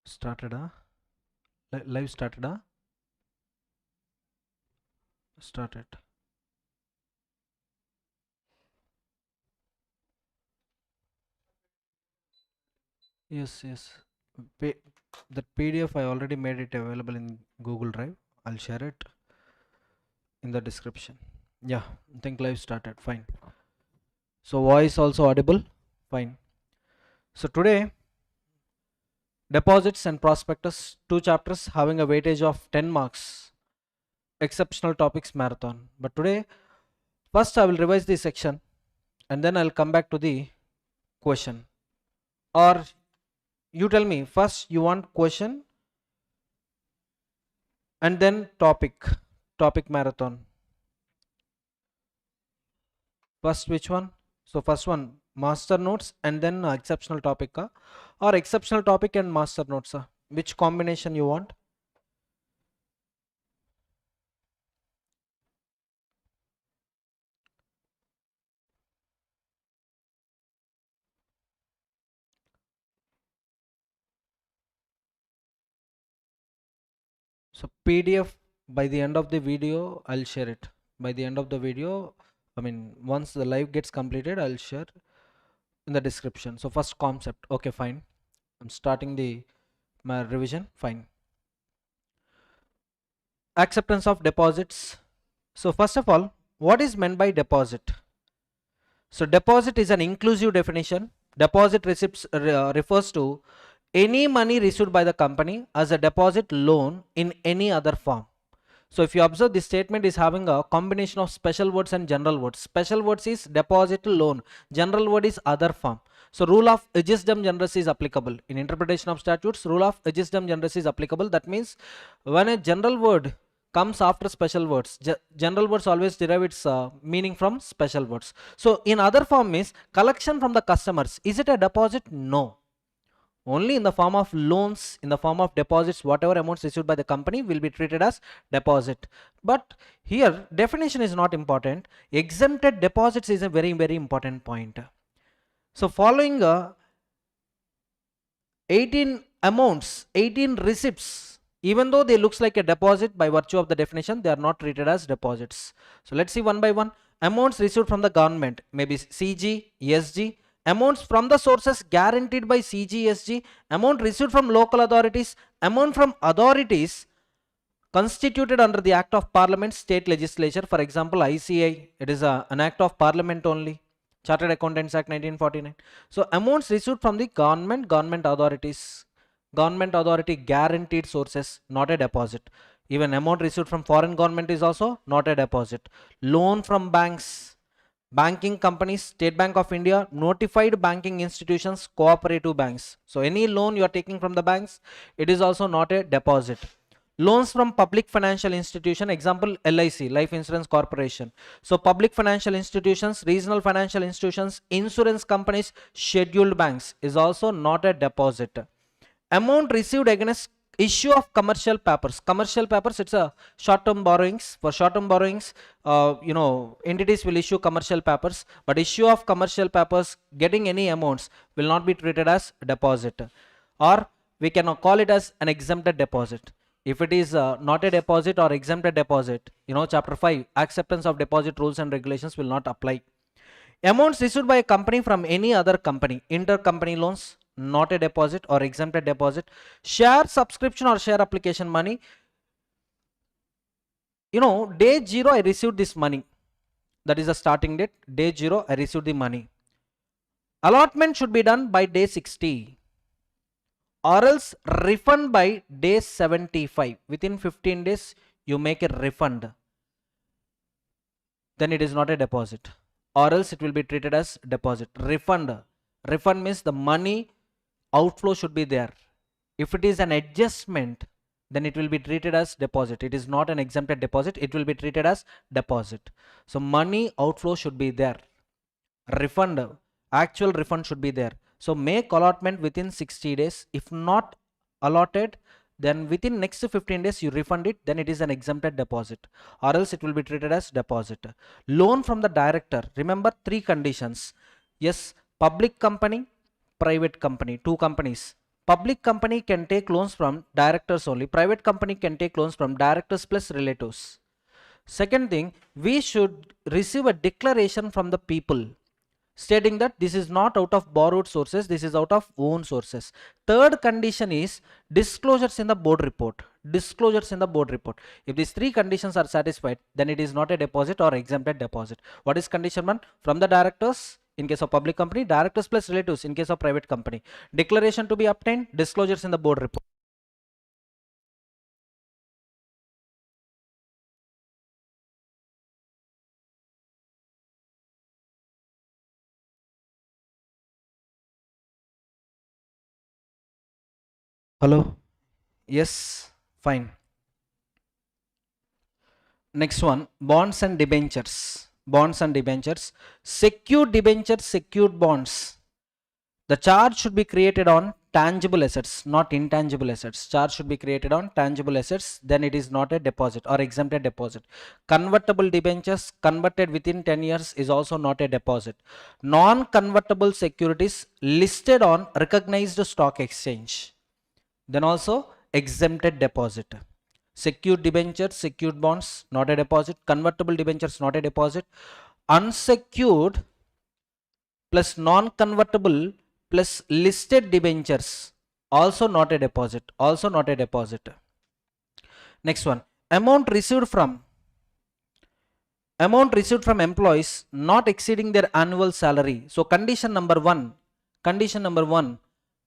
Started, live started, started. Yes. P that PDF I already made it available in Google Drive. I'll share it in the description. Yeah, I think live started. Fine. So voice also audible. Fine. So today, deposits and prospectus, 2 chapters having a weightage of 10 marks. Exceptional topics marathon. But today, first I will revise the section and then I'll come back to the question. Or you tell me first you want question and then topic marathon. First which one? So first one master notes and then exceptional topic, or exceptional topic and master notes, which combination you want? So PDF, by the end of the video I'll share it. By the end of the video, I mean once the live gets completed, I'll share in the description. So first concept, okay, fine. I'm starting my revision. Fine. Acceptance of deposits. So first of all, what is meant by deposit? So deposit is an inclusive definition. Deposit receipts refers to any money received by the company as a deposit, loan in any other form. So if you observe, this statement is having a combination of special words and general words. Special words is deposit, loan. General word is other form. So rule of aegisdem generis is applicable. In interpretation of statutes, rule of aegisdem generis is applicable. That means when a general word comes after special words, general words always derive its meaning from special words. So in other form means collection from the customers. Is it a deposit? No. Only in the form of loans, in the form of deposits, whatever amounts received by the company will be treated as deposit. But here definition is not important. Exempted deposits is a very important point. So following 18 amounts, 18 receipts, even though they looks like a deposit, by virtue of the definition they are not treated as deposits. So let's see one by one. Amounts received from the government, maybe CG, SG. Amounts from the sources guaranteed by CG, SG. Amount received from local authorities. Amount from authorities constituted under the Act of Parliament, state legislature. For example, ICI, it is an Act of Parliament only. Chartered Accountants Act 1949. So amounts received from the government authorities, government authority guaranteed sources, not a deposit. Even amount received from foreign government is also not a deposit. Loan from banks, banking companies, State Bank of India, notified banking institutions, cooperative banks. So any loan you are taking from the banks, it is also not a deposit. Loans from public financial institution, example LIC, Life Insurance Corporation. So public financial institutions, regional financial institutions, insurance companies, scheduled banks is also not a deposit. Amount received against issue of commercial papers. Commercial papers, it's a short-term borrowings. For short-term borrowings, entities will issue commercial papers, but issue of commercial papers, getting any amounts will not be treated as deposit, or we can call it as an exempted deposit. If it is not a deposit or exempted deposit, chapter 5 acceptance of deposit rules and regulations will not apply. Amounts received by a company from any other company, intercompany loans, not a deposit or exempted deposit. Share subscription or share application money, day 0 I received this money, that is the starting date. Day 0 I received the money. Allotment should be done by day 60, or else refund by day 75. Within 15 days you make a refund, then it is not a deposit, or else it will be treated as deposit. Refund means the money outflow should be there. If it is an adjustment, then it will be treated as deposit. It is not an exempted deposit, it will be treated as deposit. So money outflow should be there. Refund, actual refund should be there. So make allotment within 60 days. If not allotted, then within next 15 days you refund it, then it is an exempted deposit, or else it will be treated as deposit. Loan from the director, remember 3 conditions. Yes, public company, private company, 2 companies. Public company can take loans from directors only. Private company can take loans from directors plus relatives. Second thing, we should receive a declaration from the people stating that this is not out of borrowed sources, this is out of own sources. Third condition is disclosures in the board report. Disclosures in the board report. If these three conditions are satisfied, then it is not a deposit or exempted deposit. What is condition 1? From the directors in case of public company, directors plus relatives in case of private company. Declaration to be obtained, disclosures in the board report. Hello? Yes, fine. Next one, bonds and debentures. Bonds and debentures. Secured debentures, secured bonds. The charge should be created on tangible assets, not intangible assets. Charge should be created on tangible assets, then it is not a deposit or exempted deposit. Convertible debentures converted within 10 years is also not a deposit. Non-convertible securities listed on recognized stock exchange, then also exempted deposit. Secured debentures, secured bonds, not a deposit. Convertible debentures, not a deposit. Unsecured plus non-convertible plus listed debentures, also not a deposit. Also not a deposit. Next one, amount received from employees not exceeding their annual salary. So condition number one,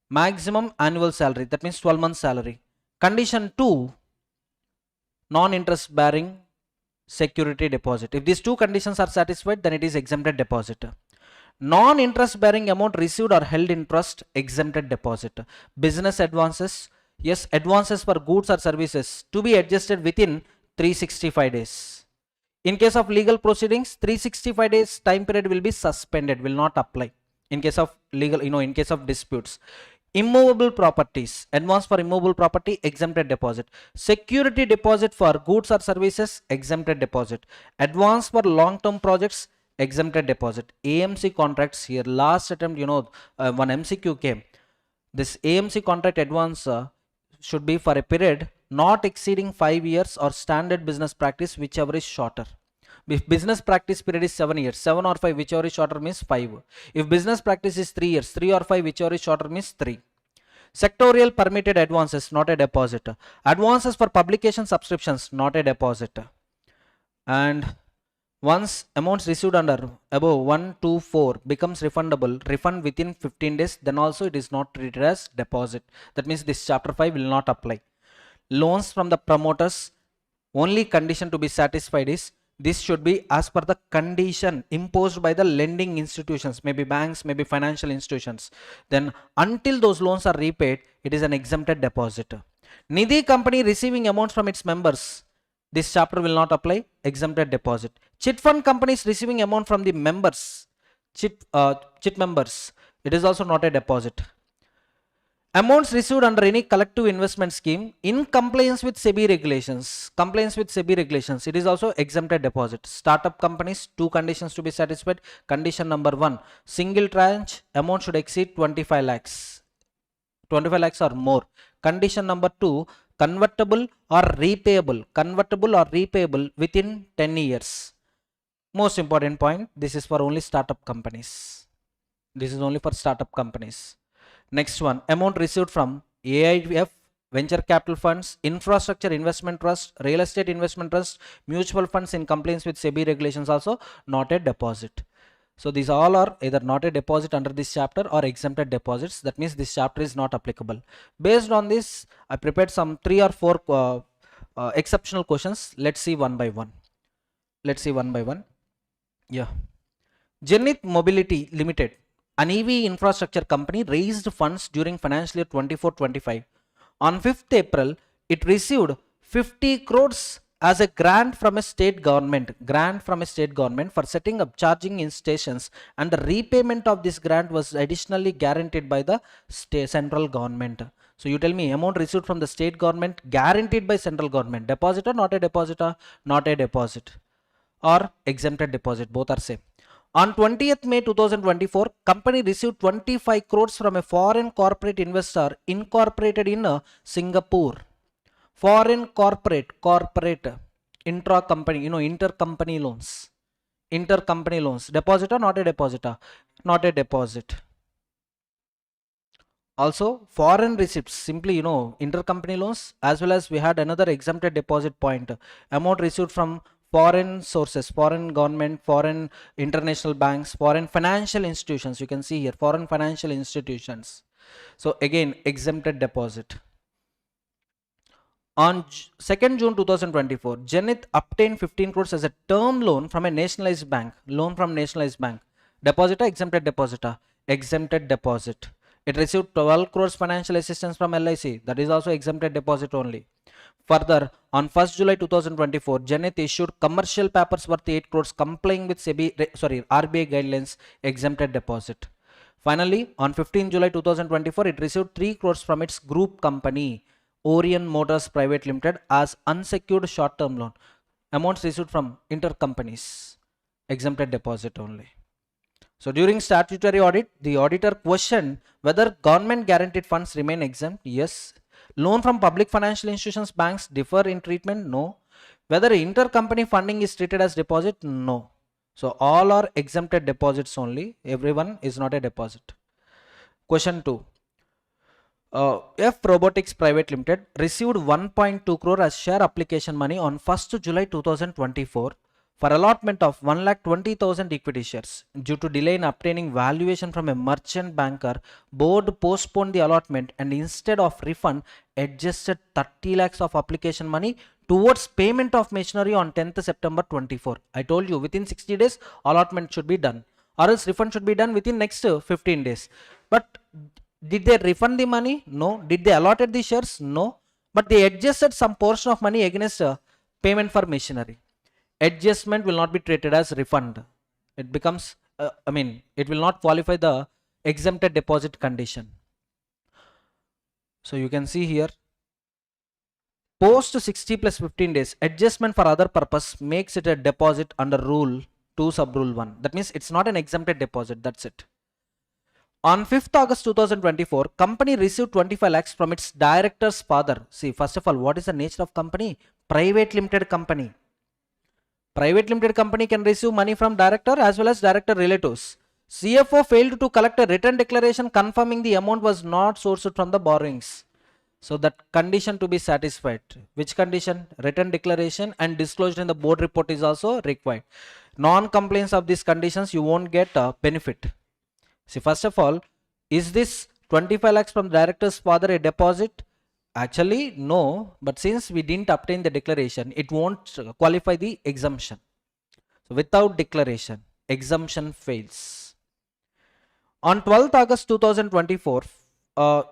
maximum annual salary, that means 12 months salary. Condition 2, non-interest bearing security deposit. If these two conditions are satisfied, then it is exempted deposit. Non-interest bearing amount received or held in trust, exempted deposit. Business advances, yes, advances for goods or services to be adjusted within 365 days. In case of legal proceedings, 365 days time period will be suspended, will not apply. In case of legal, in case of disputes. Immovable properties, advance for immovable property, exempted deposit. Security deposit for goods or services, exempted deposit. Advance for long-term projects, exempted deposit. AMC contracts here, last attempt, one MCQ came. This AMC contract advance should be for a period not exceeding 5 years or standard business practice, whichever is shorter. If business practice period is 7 years, 7 or 5, whichever is shorter means 5. If business practice is 3 years, 3 or 5, whichever is shorter means 3. Sectorial permitted advances, not a deposit. Advances for publication subscriptions, not a deposit. And once amounts received under above 1, 2, 4 becomes refundable, refund within 15 days, then also it is not treated as deposit. That means this chapter 5 will not apply. Loans from the promoters, only condition to be satisfied is this should be as per the condition imposed by the lending institutions, maybe banks, maybe financial institutions. Then until those loans are repaid, it is an exempted deposit. Nidhi company receiving amounts from its members, this chapter will not apply, exempted deposit. Chit fund companies receiving amount from the members, chit members, it is also not a deposit. Amounts received under any collective investment scheme in compliance with SEBI regulations, it is also exempted deposit. Startup companies, two conditions to be satisfied. Condition number 1, single tranche amount should exceed 25 lakhs, 25 lakhs or more. Condition number 2, convertible or repayable within 10 years. Most important point, this is for only startup companies. Next one, amount received from AIF, venture capital funds, infrastructure investment trust, real estate investment trust, mutual funds in compliance with SEBI regulations, also not a deposit. So these all are either not a deposit under this chapter or exempted deposits. That means this chapter is not applicable. Based on this, I prepared some 3 or 4 exceptional questions. Let's see one by one. Yeah. Zenith Mobility Limited, an EV infrastructure company, raised funds during financial year 24-25. On 5th April, it received 50 crores as a grant from a state government for setting up charging in stations, and the repayment of this grant was additionally guaranteed by the central government. So you tell me, amount received from the state government guaranteed by central government, deposit or not a deposit? Not a deposit, or exempted deposit, both are same. On 20th May 2024, company received 25 crores from a foreign corporate investor incorporated in Singapore. Foreign corporate, intra-company, intercompany loans. Intercompany loans. Depositor, not a depositor. Not a deposit. Also, foreign receipts, simply, intercompany loans, as well as we had another exempted deposit point. Amount received from foreign sources, foreign government, foreign international banks, foreign financial institutions. You can see here, foreign financial institutions. So again, exempted deposit. On 2nd June 2024, Zenith obtained 15 crores as a term loan from a nationalized bank. Loan from nationalized bank. Depositor, exempted depositor. Exempted deposit. It received 12 crores financial assistance from LIC. That is also exempted deposit only. Further, on 1st July 2024, Zenith issued commercial papers worth 8 crores complying with RBI guidelines. Exempted deposit. Finally, on 15 July 2024, it received 3 crores from its group company, Orion Motors Private Limited, as unsecured short-term loan. Amounts received from intercompanies. Exempted deposit only. So during statutory audit, the auditor questioned whether government guaranteed funds remain exempt. Yes. Loan from public financial institutions, banks differ in treatment. No. Whether intercompany funding is treated as deposit. No. So all are exempted deposits only. Everyone is not a deposit. Question 2. F Robotics Private Limited received 1.2 crore as share application money on 1st July 2024 for allotment of 1,20,000 equity shares. Due to delay in obtaining valuation from a merchant banker, board postponed the allotment and instead of refund, adjusted 30 lakhs of application money towards payment of machinery on 10th September 24. I told you within 60 days allotment should be done, or else refund should be done within next 15 days. But did they refund the money? No. Did they allotted the shares? No. But they adjusted some portion of money against payment for machinery. Adjustment will not be treated as refund. It becomes, it will not qualify the exempted deposit condition. So you can see here, post 60 plus 15 days, adjustment for other purpose makes it a deposit under rule 2 sub rule 1. That means it's not an exempted deposit. That's it. On 5th August 2024, company received 25 lakhs from its director's father. See, first of all, what is the nature of company? Private limited company. Private limited company can receive money from director as well as director relatives. CFO failed to collect a written declaration confirming the amount was not sourced from the borrowings. So that condition to be satisfied. Which condition? Written declaration and disclosure in the board report is also required. Non-compliance of these conditions, you won't get a benefit. See, first of all, is this 25 lakhs from director's father a deposit? Actually, no, but since we didn't obtain the declaration, it won't qualify the exemption. So without declaration, exemption fails. On 12th August 2024,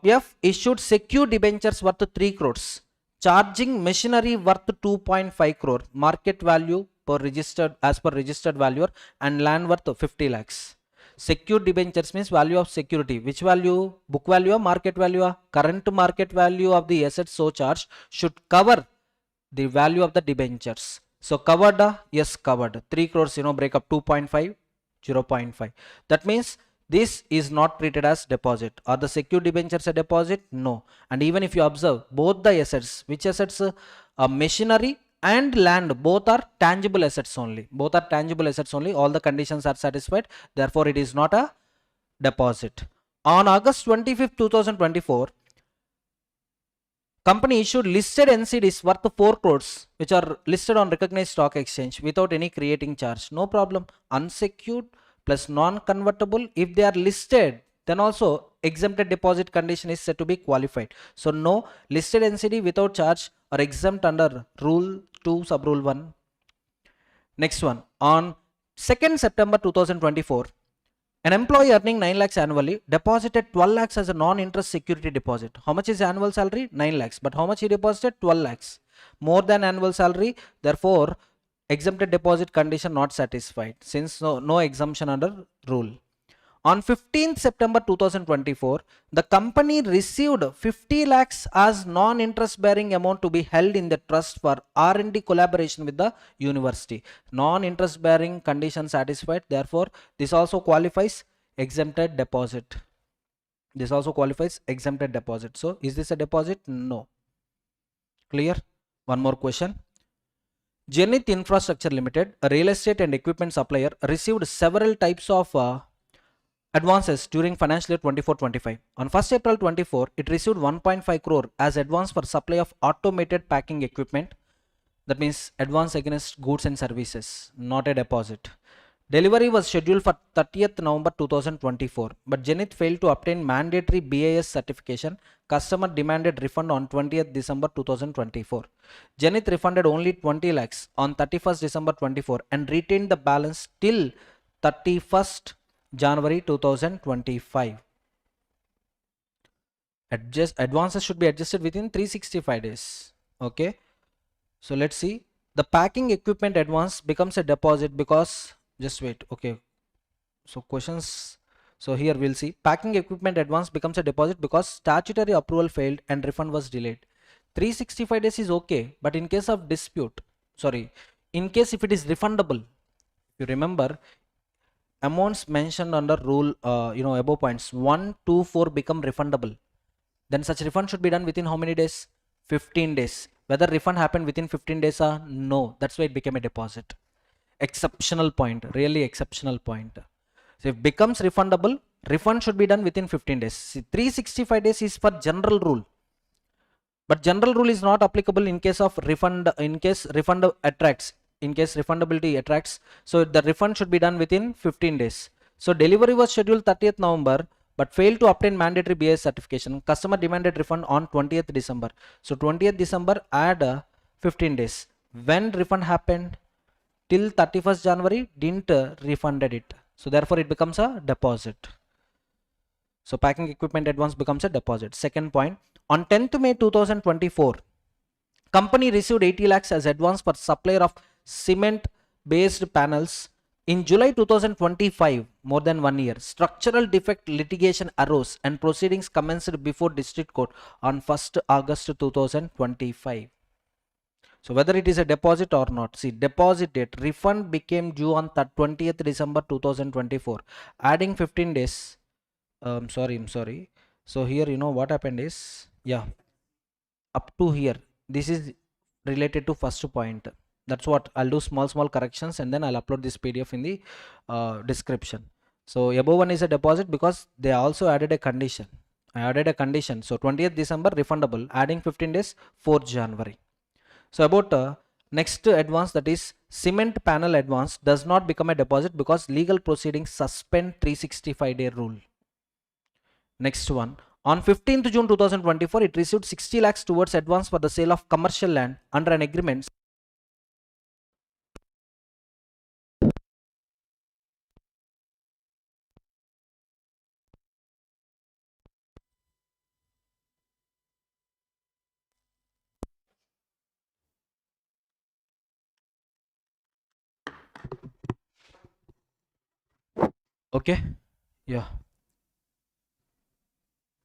F issued secured debentures worth 3 crores, charging machinery worth 2.5 crore, market value as per registered valuer, and land worth 50 lakhs. Secured debentures means value of security. Which value? Book value or market value? Current market value of the assets so charged should cover the value of the debentures. So covered? Yes, covered. 3 crores, break up 2.5, 0.5. That means this is not treated as deposit. Are the secured debentures a deposit? No. And even if you observe both the assets, which assets? Machinery and land, both are tangible assets only. Both are tangible assets only. All the conditions are satisfied. Therefore, it is not a deposit. On August 25th, 2024, company issued listed NCDs worth 4 crores, which are listed on recognized stock exchange without any creating charge. No problem. Unsecured plus non-convertible, if they are listed, then also exempted deposit condition is said to be qualified. So no, listed NCD without charge are exempt under rule 2 sub rule 1. Next one, on 2nd September 2024, an employee earning 9 lakhs annually deposited 12 lakhs as a non-interest security deposit. How much is annual salary? 9 lakhs. But how much he deposited? 12 lakhs. More than annual salary. Therefore, exempted deposit condition not satisfied since no exemption under rule. On 15th September 2024, the company received 50 lakhs as non-interest bearing amount to be held in the trust for R&D collaboration with the university. Non-interest bearing condition satisfied. Therefore, this also qualifies exempted deposit. This also qualifies exempted deposit. So, is this a deposit? No. Clear? One more question. Zenith Infrastructure Limited, a real estate and equipment supplier, received several types of advances during financial year 24-25. On 1st April 24, it received 1.5 crore as advance for supply of automated packing equipment. That means advance against goods and services, not a deposit. Delivery was scheduled for 30th November 2024, but Zenith failed to obtain mandatory BIS certification. Customer demanded refund on 20th December 2024. Zenith refunded only 20 lakhs on 31st December 24 and retained the balance till 31st January 2025. Advances should be adjusted within 365 days. Okay. So let's see. The packing equipment advance becomes a deposit because, just wait. Okay. So questions. So here we'll see. Packing equipment advance becomes a deposit because statutory approval failed and refund was delayed. 365 days is okay, but in case of dispute, in case if it is refundable, you remember, amounts mentioned under rule above points 1, 2, 4 become refundable, then such refund should be done within how many days? 15 days. Whether refund happened within 15 days or no, that's why it became a deposit. Exceptional point, really exceptional point. So if it becomes refundable, refund should be done within 15 days. See, 365 days is for general rule, but general rule is not applicable in case of refund, in case refund attracts, in case refundability attracts. So the refund should be done within 15 days. So delivery was scheduled 30th November but failed to obtain mandatory BIS certification. Customer demanded refund on 20th December. So 20th December add 15 days. When refund happened? Till 31st January didn't refunded it. So therefore it becomes a deposit. So packing equipment advance becomes a deposit. Second point, on 10th May 2024, company received 80 lakhs as advance for supplier of cement based panels. In July 2025, more than 1 year, structural defect litigation arose and proceedings commenced before district court on 1st August 2025. So whether it is a deposit or not, see, deposit date, refund became due on 20th December 2024, adding 15 days. I'm sorry. So here, what happened is, up to here, this is related to first point. That's what I'll do, small corrections, and then I'll upload this PDF in the description. So above one is a deposit because they also added a condition. I added a condition. So 20th December refundable, adding 15 days, 4th January. So about next advance, that is cement panel advance, does not become a deposit because legal proceedings suspend 365-day rule. Next one. On 15th June 2024, it received 60 lakhs towards advance for the sale of commercial land under an agreement. Okay. Yeah.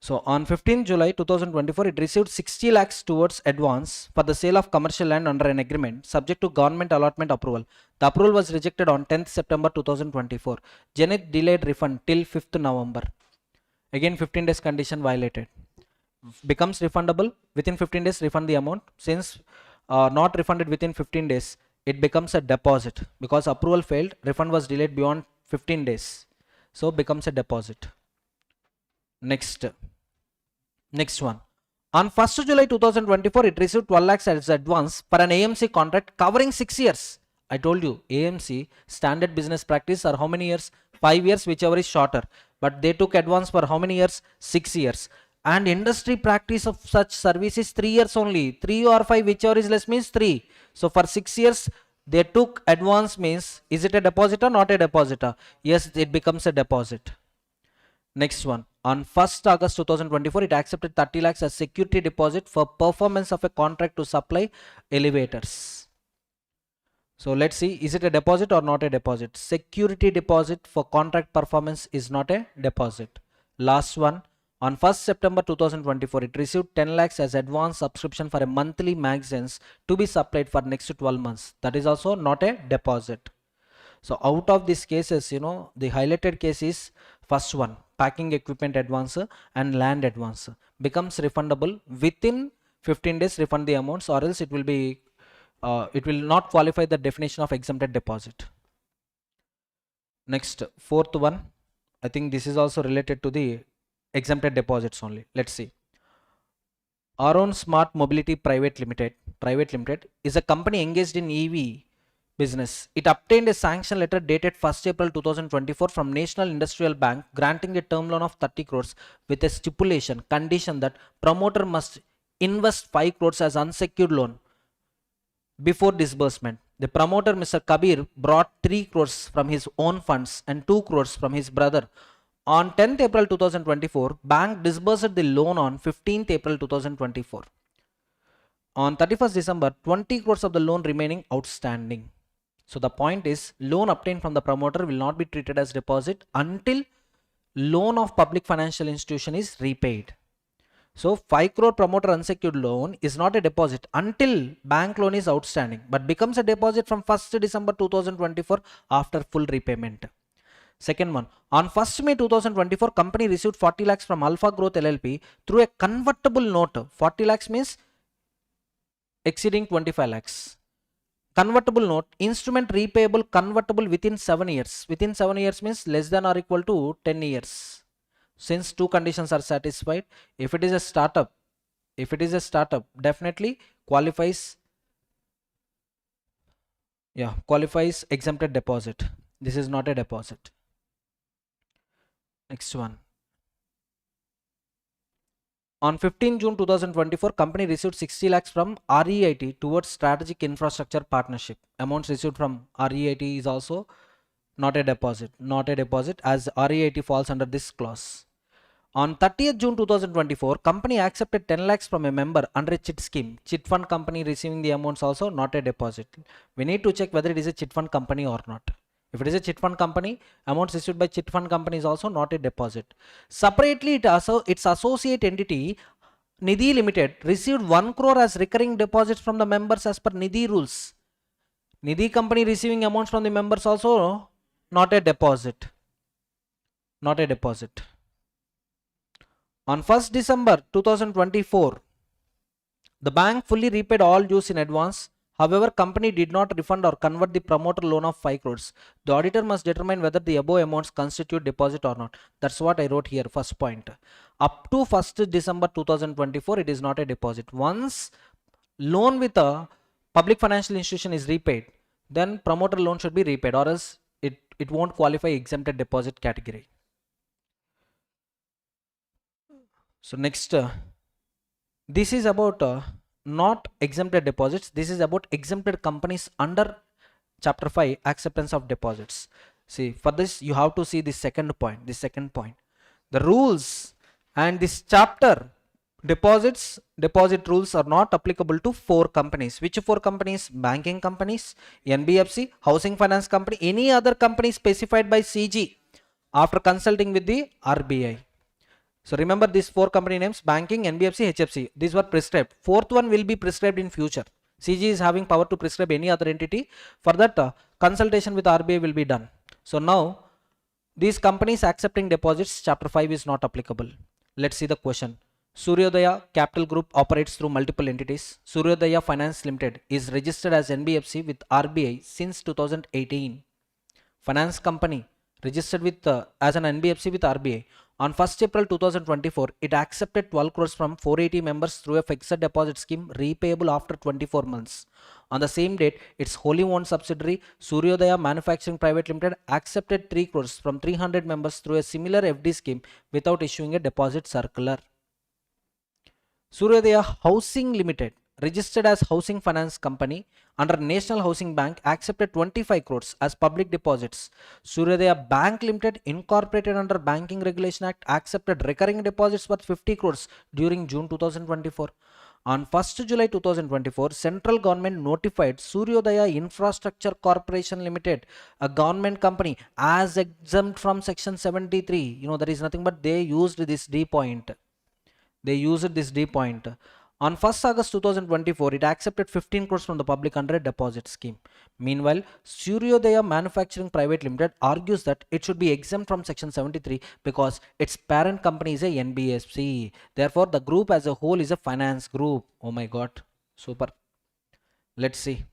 So on 15th July 2024, it received 60 lakhs towards advance for the sale of commercial land under an agreement subject to government allotment approval. The approval was rejected on 10th September 2024. Zenith delayed refund till 5th November. Again 15 days condition violated. Becomes refundable within 15 days, refund the amount. Since not refunded within 15 days, it becomes a deposit because approval failed, refund was delayed beyond 15 days. So becomes a deposit. Next one. On 1st July 2024, it received 12 lakhs as advance for an AMC contract covering 6 years. I told you AMC standard business practice are how many years? 5 years, whichever is shorter. But they took advance for how many years? 6 years. And industry practice of such service is 3 years only. 3 or 5, whichever is less means 3. So for 6 years, they took advance means, is it a deposit or not a deposit? Yes, it becomes a deposit. Next one. On 1st August 2024, it accepted 30 lakhs as security deposit for performance of a contract to supply elevators. So let's see, is it a deposit or not a deposit? Security deposit for contract performance is not a deposit. Last one, on 1st September 2024, it received 10 lakhs as advance subscription for a monthly magazines to be supplied for next 12 months. That is also not a deposit. So out of these cases, you know, the highlighted case is first one, packing equipment advance and land advance becomes refundable within 15 days. Refund the amounts, or else it will be it will not qualify the definition of exempted deposit. Next, fourth one, I think this is also related to the exempted deposits only. Let's see. Our own Smart Mobility Private Limited is a company engaged in EV business. It obtained a sanction letter dated 1st April 2024 from National Industrial Bank granting a term loan of 30 crores with a condition that promoter must invest 5 crores as unsecured loan before disbursement. The promoter, Mr. Kabir, brought 3 crores from his own funds and 2 crores from his brother. On 10th April 2024, bank disbursed the loan on 15th April 2024. On 31st December, 20 crores of the loan remaining outstanding. So the point is, loan obtained from the promoter will not be treated as deposit until loan of public financial institution is repaid. So 5 crore promoter unsecured loan is not a deposit until bank loan is outstanding, but becomes a deposit from 1st December 2024 after full repayment. Second one, on 1st May 2024, company received 40 lakhs from Alpha Growth LLP through a convertible note. 40 lakhs means exceeding 25 lakhs. Convertible note, instrument repayable convertible within 7 years. Within 7 years means less than or equal to 10 years. Since two conditions are satisfied, if it is a startup, definitely qualifies exempted deposit. This is not a deposit. Next one. On 15 June 2024, company received 60 lakhs from REIT towards strategic infrastructure partnership. Amounts received from REIT is also not a deposit, as REIT falls under this clause. On 30th June 2024, company accepted 10 lakhs from a member under a chit scheme. Chit fund company receiving the amounts also not a deposit. We need to check whether it is a chit fund company or not. If it is a chit fund company, amounts received by chit fund company is also not a deposit. Separately, its associate entity, Nidhi Limited, received 1 crore as recurring deposits from the members as per Nidhi rules. Nidhi company receiving amounts from the members also not a deposit. On 1st December 2024, the bank fully repaid all dues in advance. However, company did not refund or convert the promoter loan of 5 crores. The auditor must determine whether the above amounts constitute deposit or not. That's what I wrote here, first point. Up to 1st December 2024, it is not a deposit. Once loan with a public financial institution is repaid, then promoter loan should be repaid, or else it won't qualify exempted deposit category. So next, this is about not exempted deposits. This is about exempted companies under chapter 5, acceptance of deposits. See, for this you have to see the second point. The rules and this chapter, deposit rules are not applicable to 4 companies. Which 4 companies? Banking companies, NBFC, housing finance company, any other company specified by CG after consulting with the RBI. So remember these 4 company names: banking, NBFC, HFC. These were prescribed. 4th one will be prescribed in future. CG is having power to prescribe any other entity. For that, consultation with RBI will be done. So now these companies accepting deposits, chapter 5 is not applicable. Let's see the question. Suryodaya Capital Group operates through multiple entities. Suryodaya Finance Limited is registered as NBFC with RBI since 2018. Finance company registered with as an NBFC with RBI. On 1st April 2024, it accepted 12 crores from 480 members through a fixed deposit scheme repayable after 24 months. On the same date, its wholly owned subsidiary Suryodaya Manufacturing Private Limited accepted 3 crores from 300 members through a similar FD scheme without issuing a deposit circular. Suryodaya Housing Limited, registered as Housing Finance Company under National Housing Bank, accepted 25 crores as public deposits. Suryodaya Bank Limited, incorporated under Banking Regulation Act, accepted recurring deposits worth 50 crores during June 2024. On 1st July 2024, central government notified Suryodaya Infrastructure Corporation Limited, a government company, as exempt from Section 73. That is nothing but they used this D point. They used this D point. On 1st August 2024, it accepted 15 crores from the public under a deposit scheme. Meanwhile, Suryodaya Manufacturing Private Limited argues that it should be exempt from Section 73 because its parent company is a NBFC. Therefore, the group as a whole is a finance group. Oh my god, super. Let's see.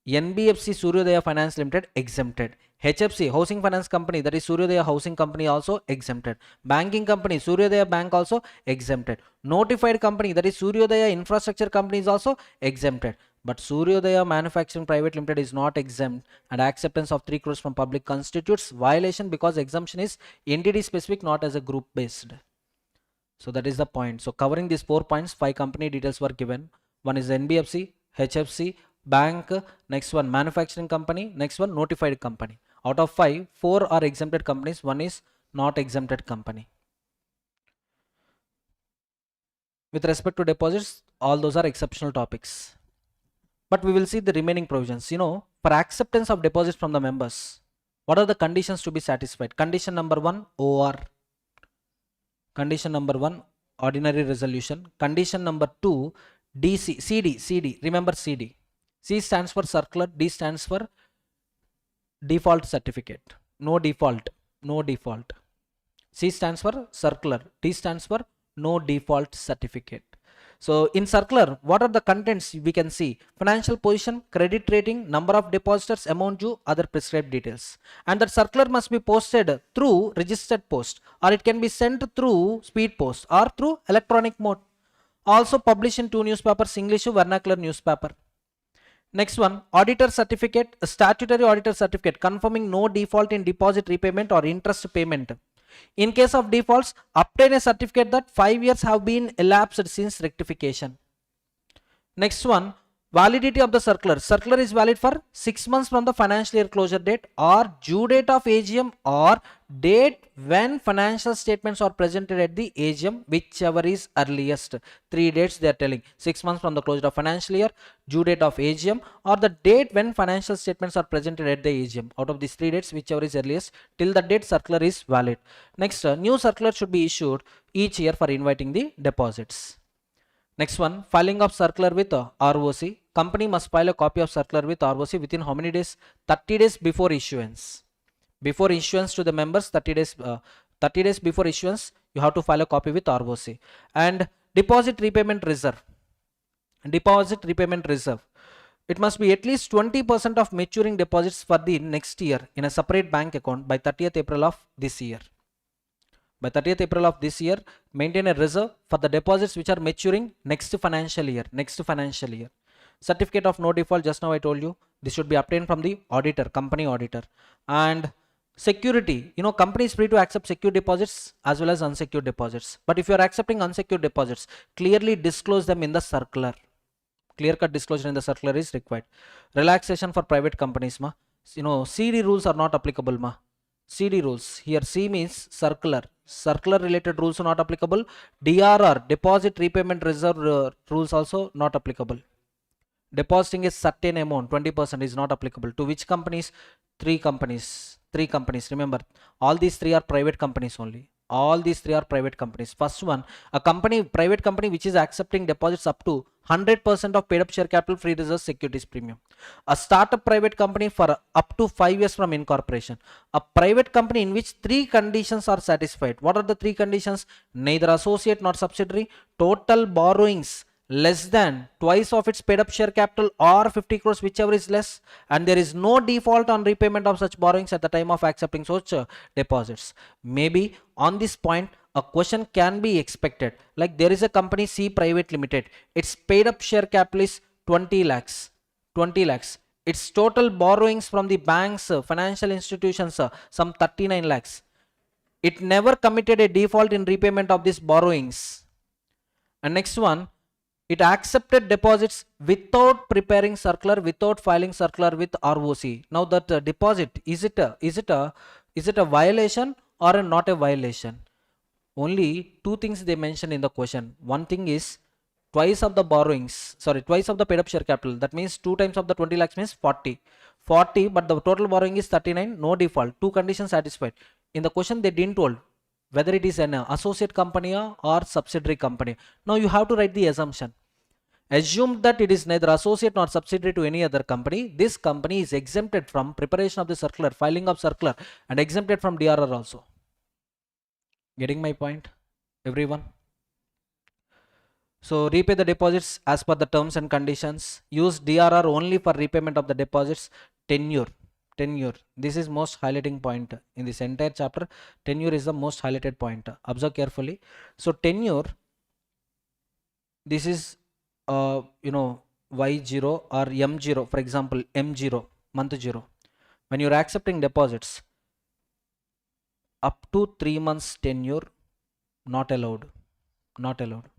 NBFC Suryodaya Finance Limited exempted. HFC Housing Finance Company, that is Suryodaya Housing Company, also exempted. Banking Company Suryodaya Bank also exempted. Notified Company, that is Suryodaya Infrastructure Company, is also exempted. But Suryodaya Manufacturing Private Limited is not exempt, and acceptance of 3 crores from public constitutes violation because exemption is entity specific, not as a group based. So that is the point. So covering these 4 points, 5 company details were given. One is NBFC, HFC, bank, next one manufacturing company, next one notified company. Out of 5, 4 are exempted companies, 1 is not exempted company. With respect to deposits, all those are exceptional topics. But we will see the remaining provisions. For acceptance of deposits from the members, what are the conditions to be satisfied? Condition number 1, OR. Condition number 1, ordinary resolution. Condition number 2, DC, CD. Remember CD. C stands for circular, D stands for default certificate. No default. C stands for circular, D stands for no default certificate. So in circular, what are the contents we can see? Financial position, credit rating, number of depositors, amount due, other prescribed details. And that circular must be posted through registered post, or it can be sent through speed post or through electronic mode. Also published in 2 newspapers, English vernacular newspaper. Next one, auditor certificate, a statutory auditor certificate confirming no default in deposit repayment or interest payment. In case of defaults, obtain a certificate that 5 years have been elapsed since rectification. Next one, validity of the circular. Circular is valid for 6 months from the financial year closure date or due date of AGM or date when financial statements are presented at the AGM, whichever is earliest. 3 dates they are telling. 6 months from the closure of financial year, due date of AGM, or the date when financial statements are presented at the AGM. Out of these 3 dates, whichever is earliest, till the date circular is valid. Next, new circular should be issued each year for inviting the deposits. Next one, filing of circular with ROC. Company must file a copy of circular with ROC within how many days? 30 days before issuance. Before issuance to the members, 30 days before issuance, you have to file a copy with ROC. And deposit repayment reserve. Deposit repayment reserve. It must be at least 20% of maturing deposits for the next year in a separate bank account by 30th April of this year. By 30th April of this year, maintain a reserve for the deposits which are maturing next financial year. Certificate of no default, just now I told you, this should be obtained from the auditor, company auditor. And security, company is free to accept secure deposits as well as unsecured deposits. But if you are accepting unsecured deposits, clearly disclose them in the circular. Clear-cut disclosure in the circular is required. Relaxation for private companies, CD rules are not applicable, CD rules. Here C means circular. Circular related rules are not applicable. DRR, deposit repayment reserve rules also not applicable. Depositing a certain amount, 20%, is not applicable. To which companies? 3 companies. Remember, all these 3 are private companies only. First one, private company which is accepting deposits up to 100% of paid up share capital free reserve securities premium. A startup private company for up to 5 years from incorporation. A private company in which 3 conditions are satisfied. What are the 3 conditions? Neither associate nor subsidiary. Total borrowings less than twice of its paid up share capital or 50 crores, whichever is less, and there is no default on repayment of such borrowings at the time of accepting such deposits. Maybe on this point a question can be expected, like there is a company C Private Limited, its paid up share capital is 20 lakhs. Its total borrowings from the banks, financial institutions, some 39 lakhs. It never committed a default in repayment of these borrowings. And next one, it accepted deposits without preparing circular, without filing circular with ROC. Now that deposit, is it a violation or not a violation? Only 2 things they mention in the question. One thing is twice of the borrowings, sorry, twice of the paid up share capital. That means 2 times of the 20 lakhs means 40. 40, but the total borrowing is 39, no default. Two conditions satisfied. In the question, they didn't told whether it is an associate company or subsidiary company. Now you have to write the assumption. Assume that it is neither associate nor subsidiary to any other company. This company is exempted from preparation of the circular, filing of circular, and exempted from DRR also. Getting my point, everyone? So repay the deposits as per the terms and conditions. Use DRR only for repayment of the deposits. Tenure. Tenure. This is most highlighting point in this entire chapter. Tenure is the most highlighted point. Observe carefully. So tenure, this is Y0 or M0, for example, M0, month 0. When you're accepting deposits, up to 3 months tenure, not allowed. Not allowed.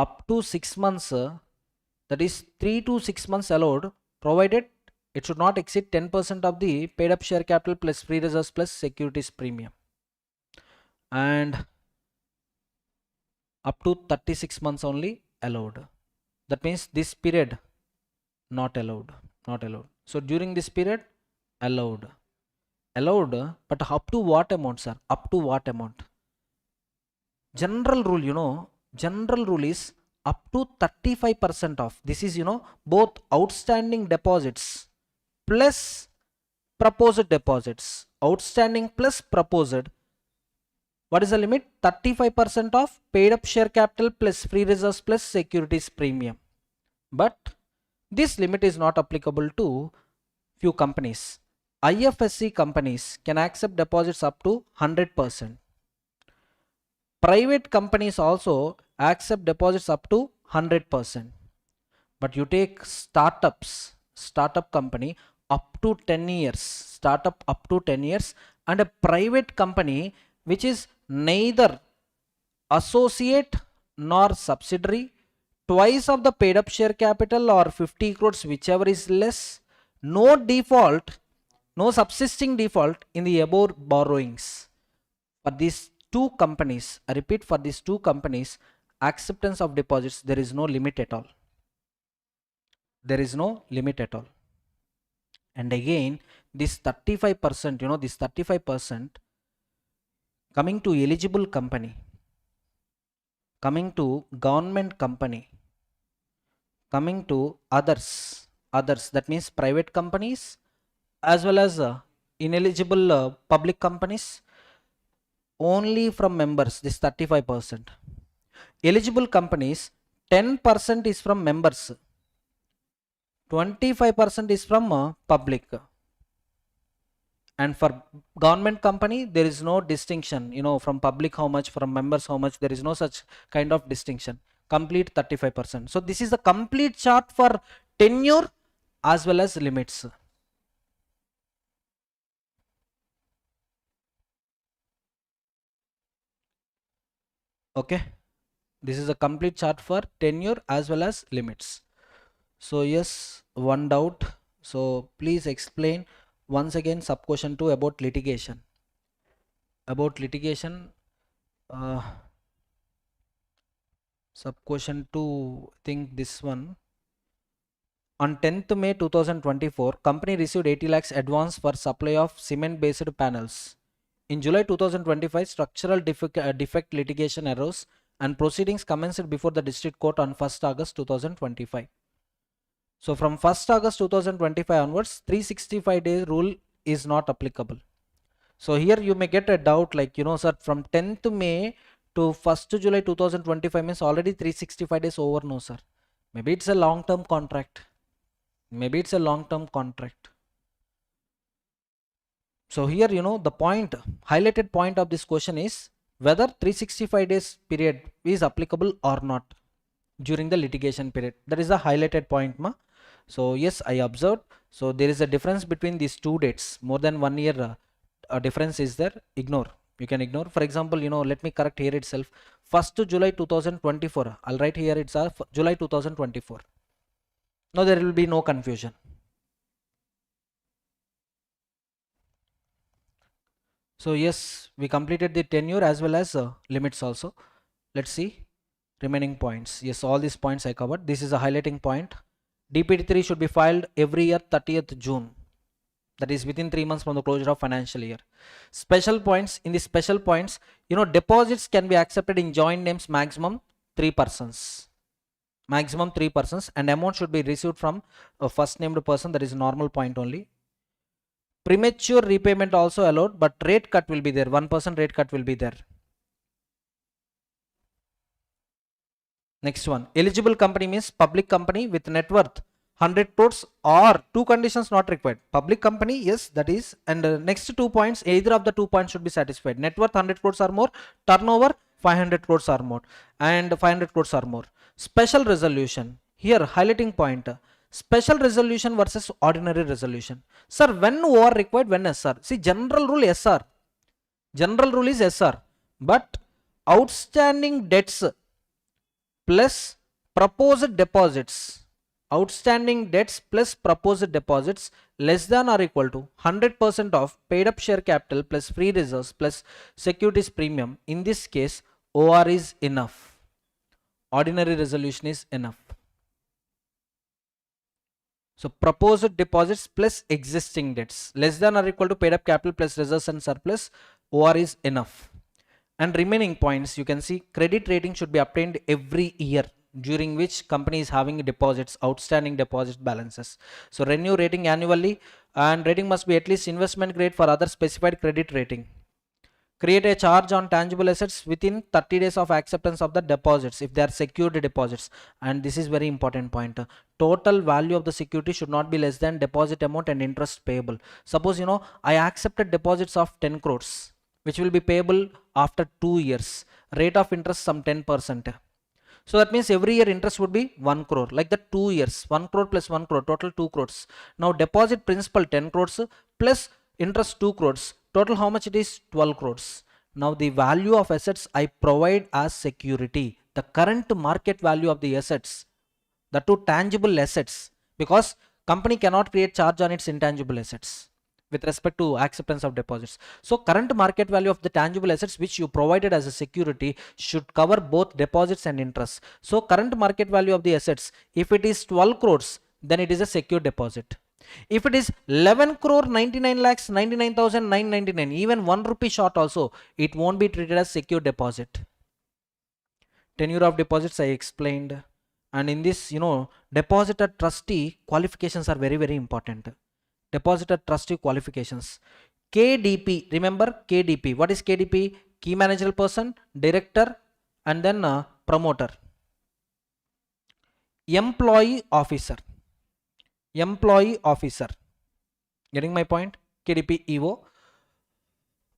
Up to 6 months, that is 3 to 6 months allowed, provided it should not exceed 10% of the paid up share capital plus free reserves plus securities premium. And up to 36 months only allowed. That means this period not allowed. Not allowed. So during this period allowed. Allowed, but up to what amount, sir? Up to what amount? General rule, general rule is up to 35% of this is, both outstanding deposits plus proposed deposits. Outstanding plus proposed. What is the limit? 35% of paid up share capital plus free reserves plus securities premium. But this limit is not applicable to few companies. IFSC companies can accept deposits up to 100%. Private companies also accept deposits up to 100%. But you take startup company up to 10 years, startup up to 10 years, and a private company which is neither associate nor subsidiary, twice of the paid up share capital or 50 crores, whichever is less, no default, no subsisting default in the above borrowings. For these two companies, I repeat, for these two companies, acceptance of deposits, there is no limit at all. There is no limit at all. And again, this 35%, this 35% coming to eligible company, coming to government company, coming to others, that means private companies as well as ineligible public companies, only from members, this 35%. Eligible companies, 10% is from members, 25% is from public. And for government company, there is no distinction, from public how much, from members how much, there is no such kind of distinction. Complete 35%. So this is the complete chart for tenure as well as limits. Okay, this is a complete chart for tenure as well as limits. So yes, one doubt. So please explain once again sub question 2 about litigation. About litigation, sub question 2, I think this one. On 10th May 2024, company received 80 lakhs advance for supply of cement based panels. In July 2025, structural defect litigation arose and proceedings commenced before the district court on 1st August 2025. So from 1st August 2025 onwards, 365-day rule is not applicable. So here you may get a doubt like, sir, from 10th May to 1st July 2025 means already 365 days over. No, sir. Maybe it's a long-term contract. Maybe it's a long-term contract. So here, the point, highlighted point of this question is whether 365 days period is applicable or not during the litigation period. That is a highlighted point, ma. So yes, I observed. So there is a difference between these two dates. More than 1 year difference is there. Ignore. You can ignore. For example, let me correct here itself. 1st July 2024. I'll write here it's July 2024. Now there will be no confusion. So yes, we completed the tenure as well as limits also. Let's see. Remaining points. Yes, all these points I covered. This is a highlighting point. DPT3 should be filed every year 30th June. That is within 3 months from the closure of financial year. Special points. In the special points, deposits can be accepted in joint names maximum 3 persons. Maximum 3 persons, and amount should be received from a first named person. That is normal point only. Premature repayment also allowed, but rate cut will be there. 1% rate cut will be there. Next one, eligible company means public company with net worth 100 crores or two conditions not required. Public company, yes, that is, and next 2 points, either of the 2 points should be satisfied. Net worth 100 crores or more, turnover 500 crores or more, and 500 crores or more. Special resolution, here highlighting point, special resolution versus ordinary resolution. Sir, when OR required, when SR? See, general rule SR. General rule is SR, but outstanding debts plus proposed deposits, outstanding debts plus proposed deposits less than or equal to 100% of paid up share capital plus free reserves plus securities premium. In this case, OR is enough. Ordinary resolution is enough. So proposed deposits plus existing debts less than or equal to paid up capital plus reserves and surplus, OR is enough. And remaining points, you can see credit rating should be obtained every year during which company is having deposits, outstanding deposit balances. So renew rating annually, and rating must be at least investment grade for other specified credit rating. Create a charge on tangible assets within 30 days of acceptance of the deposits if they are secured deposits. And this is very important point. Total value of the security should not be less than deposit amount and interest payable. Suppose I accepted deposits of 10 crores which will be payable after 2 years. Rate of interest some 10%. So that means every year interest would be 1 crore. Like the 2 years, 1 crore plus 1 crore, total 2 crores. Now deposit principal 10 crores plus interest 2 crores. Total how much it is? 12 crores. Now the value of assets I provide as security. The current market value of the assets. The two tangible assets. Because company cannot create charge on its intangible assets with respect to acceptance of deposits. So current market value of the tangible assets which you provided as a security should cover both deposits and interest. So current market value of the assets, if it is 12 crores, then it is a secure deposit. If it is 11 crore 99 lakhs 99,999, even 1 rupee short also, it won't be treated as secure deposit. Tenure of deposits I explained. And in this, depositor trustee qualifications are very, very important. Depositor trustee qualifications. KDP, remember KDP. What is KDP? Key managerial person, director, and then promoter. Employee officer. Employee officer. Getting my point? KDP EO.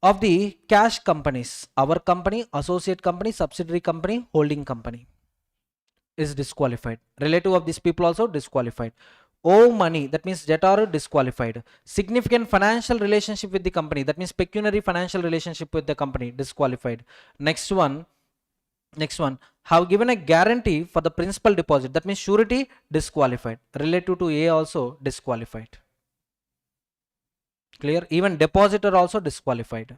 Of the cash companies, our company, associate company, subsidiary company, holding company is disqualified. Relative of these people also disqualified. Owe money, that means debtor, disqualified. Significant financial relationship with the company, that means pecuniary financial relationship with the company, disqualified. Next one, have given a guarantee for the principal deposit, that means surety, disqualified. Relative to A also disqualified. Clear? Even depositor also disqualified.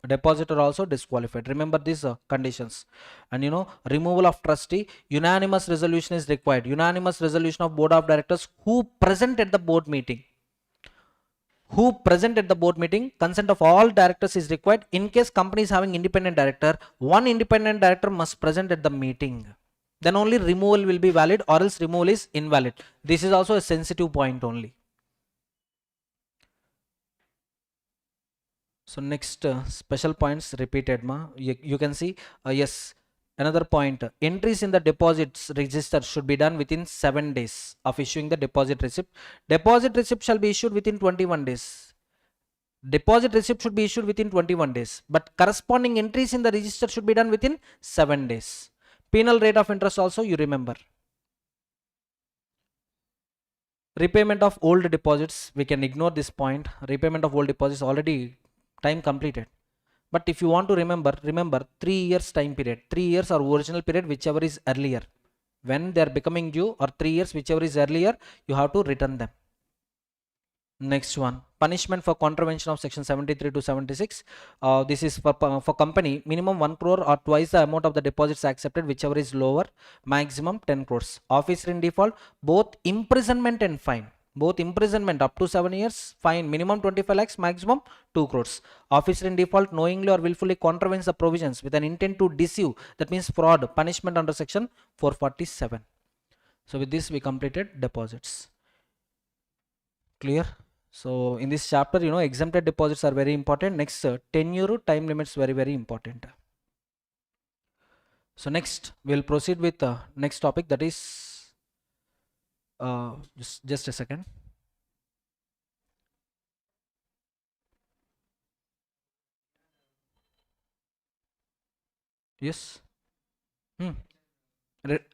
Depositor also disqualified. Remember these conditions. And removal of trustee, unanimous resolution is required. Unanimous resolution of board of directors who present at the board meeting. Who present at the board meeting, consent of all directors is required. In case company is having independent director, one independent director must present at the meeting. Then only removal will be valid, or else removal is invalid. This is also a sensitive point only. So next special points repeated you can see yes, another point, entries in the deposits register should be done within 7 days of issuing the deposit receipt. Deposit receipt shall be issued within 21 days. Deposit receipt should be issued within 21 days, but corresponding entries in the register should be done within 7 days. Penal rate of interest also you remember. Repayment of old deposits, we can ignore this point. Repayment of old deposits already time completed. But if you want to remember 3 years time period, 3 years or original period, whichever is earlier. When they are becoming due, or 3 years, whichever is earlier, you have to return them. Next one, punishment for contravention of section 73 to 76. This is for company, minimum 1 crore or twice the amount of the deposits accepted, whichever is lower, maximum 10 crores. Officer in default, both imprisonment and fine. Both imprisonment up to 7 years, fine minimum 25 lakhs, maximum 2 crores. Officer in default knowingly or willfully contravenes the provisions with an intent to deceive, that means fraud, punishment under section 447. So with this we completed deposits. Clear? So in this chapter, exempted deposits are very important. Next, tenure time limits very important. So next we'll proceed with the next topic, that is just a second. Yes.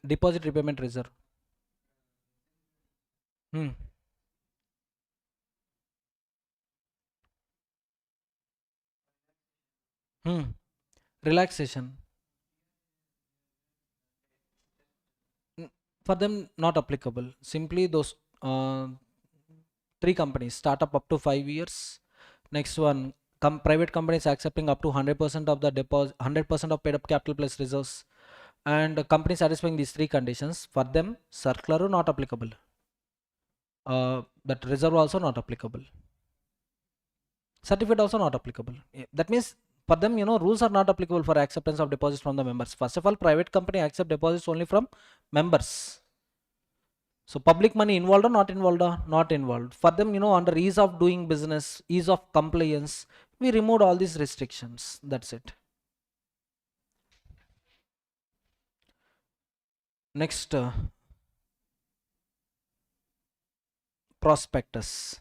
Deposit repayment reserve. Relaxation. For them not applicable. Simply those three companies, startup up to 5 years. Next one, private companies accepting up to 100% of the deposit, 100% of paid up capital plus reserves, and company satisfying these three conditions, for them circular not applicable. That reserve also not applicable. Certificate also not applicable. That means for them, rules are not applicable for acceptance of deposits from the members. First of all, private company accept deposits only from members. So public money involved or not involved? Not involved. For them, under ease of doing business, ease of compliance, we removed all these restrictions. That's it. Next, prospectus.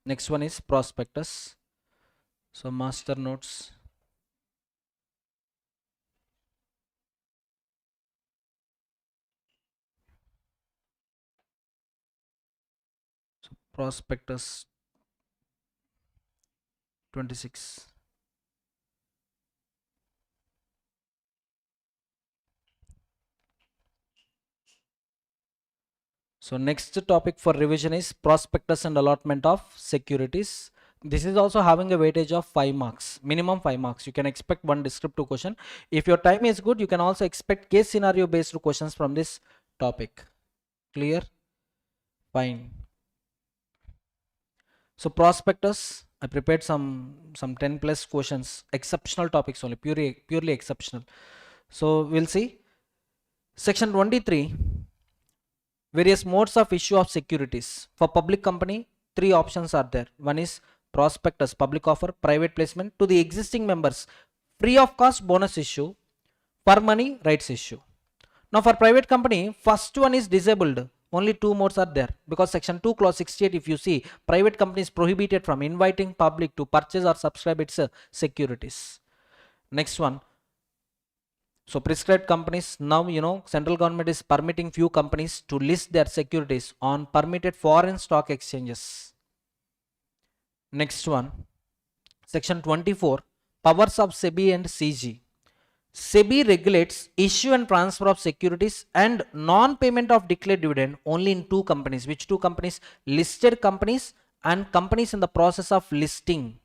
Next one is prospectus. So master notes. So prospectus 26. So next topic for revision is prospectus and allotment of securities. This is also having a weightage of 5 marks, minimum 5 marks. You can expect one descriptive question. If your time is good, you can also expect case scenario based questions from this topic. Clear? Fine. So prospectus, I prepared some 10 plus questions, exceptional topics only, purely exceptional. So we'll see. Section 23, various modes of issue of securities. For public company, 3 options are there. One is prospectus, public offer, private placement to the existing members, free of cost bonus issue, per money rights issue. Now for private company, first one is disabled. Only 2 modes are there, because section 2 clause 68, if you see, private company is prohibited from inviting public to purchase or subscribe its securities. Next one, so prescribed companies, now central government is permitting few companies to list their securities on permitted foreign stock exchanges. Next one, section 24, powers of SEBI and CG. SEBI regulates issue and transfer of securities and non-payment of declared dividend only in 2 companies. Which 2 companies? Listed companies and companies in the process of listing.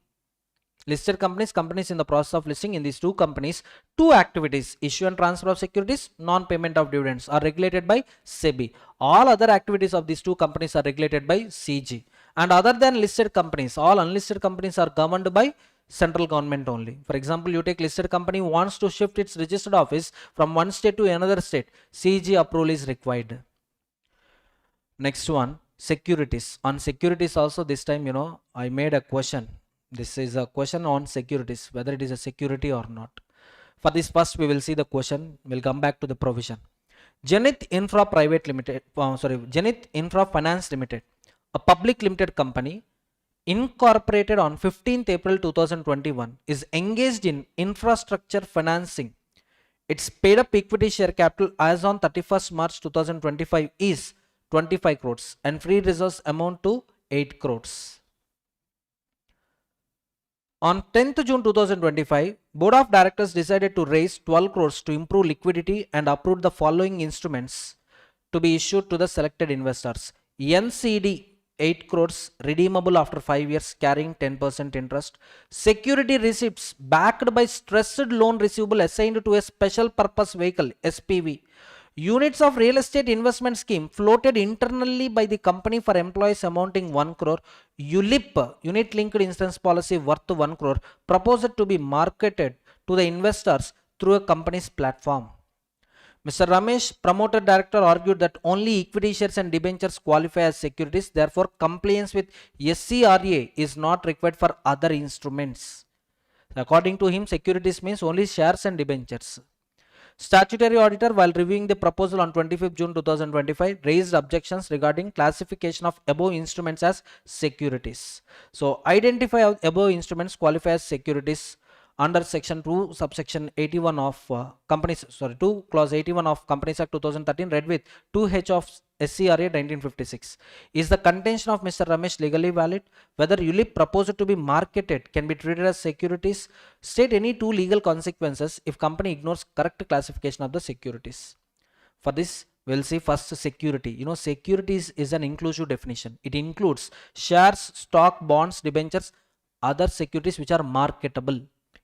Listed companies, companies in the process of listing. In these 2 companies, 2 activities, issue and transfer of securities, non-payment of dividends, are regulated by SEBI. All other activities of these 2 companies are regulated by CG. And other than listed companies, all unlisted companies are governed by central government only. For example, you take listed company wants to shift its registered office from one state to another state, CG approval is required. Next one, securities. On securities also, this time I made a question. This is a question on securities, whether it is a security or not. For this, first we will see the question. We'll come back to the provision. Zenith Infra Private Limited, Zenith Infra Finance Limited, a public limited company incorporated on 15th April 2021, is engaged in infrastructure financing. Its paid up equity share capital as on 31st March 2025 is 25 crores and free reserves amount to 8 crores. On 10th June 2025, Board of Directors decided to raise 12 crores to improve liquidity and approved the following instruments to be issued to the selected investors. NCD 8 crores, redeemable after 5 years, carrying 10% interest. Security receipts backed by stressed loan receivable assigned to a special purpose vehicle, SPV. Units of real estate investment scheme floated internally by the company for employees amounting 1 crore. ULIP, unit linked insurance policy worth 1 crore, proposed to be marketed to the investors through a company's platform. Mr. Ramesh, promoter director, argued that only equity shares and debentures qualify as securities. Therefore, compliance with SCRA is not required for other instruments. According to him, securities means only shares and debentures. Statutory auditor, while reviewing the proposal on 25th June 2025, raised objections regarding classification of above instruments as securities. So, identify how above instruments qualify as securities under section 2 subsection 81 of companies 2 clause 81 of Companies Act 2013, read with 2H of SCRA 1956. Is the contention of Mr. Ramesh legally valid? Whether ULIP proposed to be marketed can be treated as securities. State any two legal consequences if company ignores correct classification of the securities. For this, we'll see first security. You know, securities is an inclusive definition. It includes shares, stock, bonds, debentures, other securities which are marketable.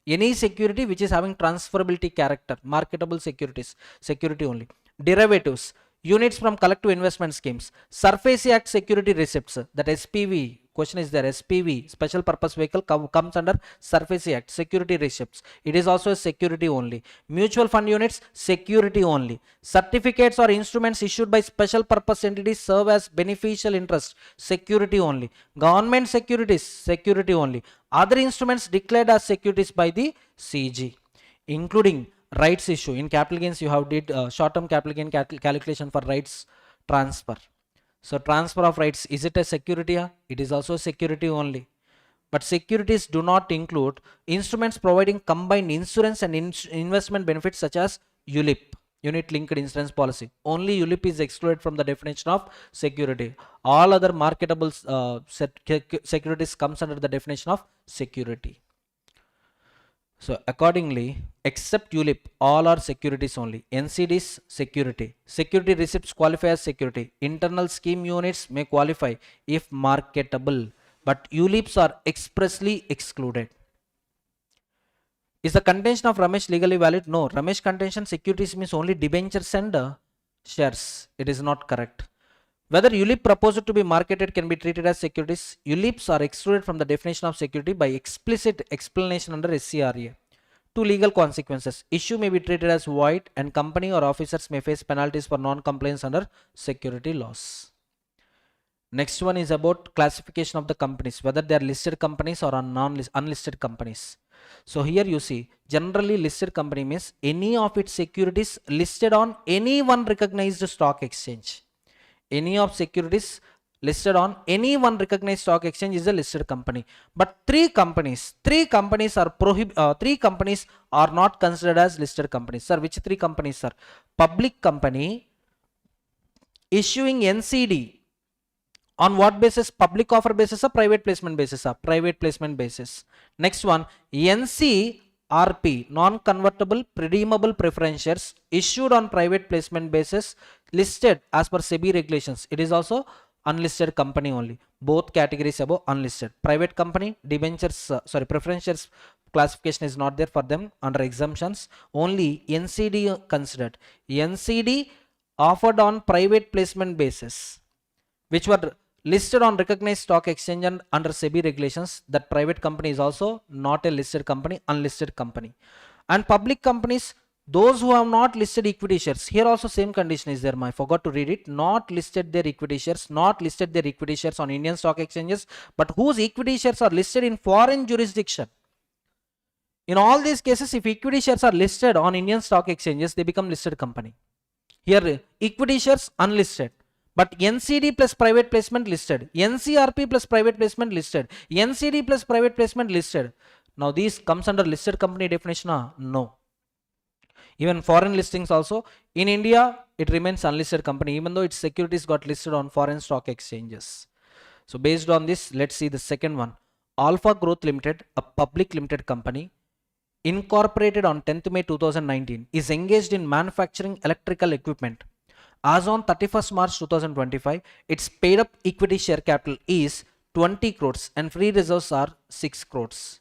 Any security which is having transferability character, marketable securities, security only. Derivatives, units from collective investment schemes. Surface Act security receipts, that SPV, question is there, SPV, special purpose vehicle, comes under Surface Act, security receipts. It is also a security only. Mutual fund units, security only. Certificates or instruments issued by special purpose entities serve as beneficial interest, security only. Government securities, security only. Other instruments declared as securities by the CG, including rights issue. In capital gains, you have did short-term capital gain calculation for rights transfer. So transfer of rights, is it a security? It is also a security only. But securities do not include instruments providing combined insurance and investment benefits such as ULIP, unit linked insurance policy. Only ULIP is excluded from the definition of security. All other marketable securities comes under the definition of security. So accordingly, except ULIP, all are securities only. NCDs, security. Security receipts qualify as security. Internal scheme units may qualify if marketable, but ULIPs are expressly excluded. Is the contention of Ramesh legally valid? No. Ramesh contention securities means only debentures and shares. It is not correct. Whether ULIP proposed to be marketed can be treated as securities. ULIPs are excluded from the definition of security by explicit explanation under SCRA. Two legal consequences. Issue may be treated as void and company or officers may face penalties for non-compliance under security laws. Next one is about classification of the companies, whether they are listed companies or unlisted companies. So here you see, generally listed company means any of its securities listed on any one recognized stock exchange. Any of securities listed on any one recognized stock exchange is a listed company. But three companies are not considered as listed companies. Sir, which three companies, sir? Public company issuing NCD on what basis? Public offer basis or private placement basis? Private placement basis. Next one, NCRP, non-convertible redeemable preference shares issued on private placement basis, listed as per SEBI regulations. It is also unlisted company only. Both categories above unlisted. Private company, debentures, preference shares classification is not there for them under exemptions. Only NCD considered. NCD offered on private placement basis, which were listed on recognized stock exchange and under SEBI regulations. That private company is also not a listed company, unlisted company. And public companies, those who have not listed equity shares, here also same condition is there. I forgot to read it. Not listed their equity shares, on Indian stock exchanges, but whose equity shares are listed in foreign jurisdiction. In all these cases, if equity shares are listed on Indian stock exchanges, they become listed company. Here equity shares unlisted, but NCD plus private placement listed, NCRP plus private placement listed, NCD plus private placement listed. Now these comes under listed company definition? No. Even foreign listings also, in India it remains unlisted company even though its securities got listed on foreign stock exchanges. So based on this, let's see the second one. Alpha Growth Limited, a public limited company incorporated on 10th May 2019, is engaged in manufacturing electrical equipment As on 31st March 2025, its paid up equity share capital is 20 crores and free reserves are 6 crores.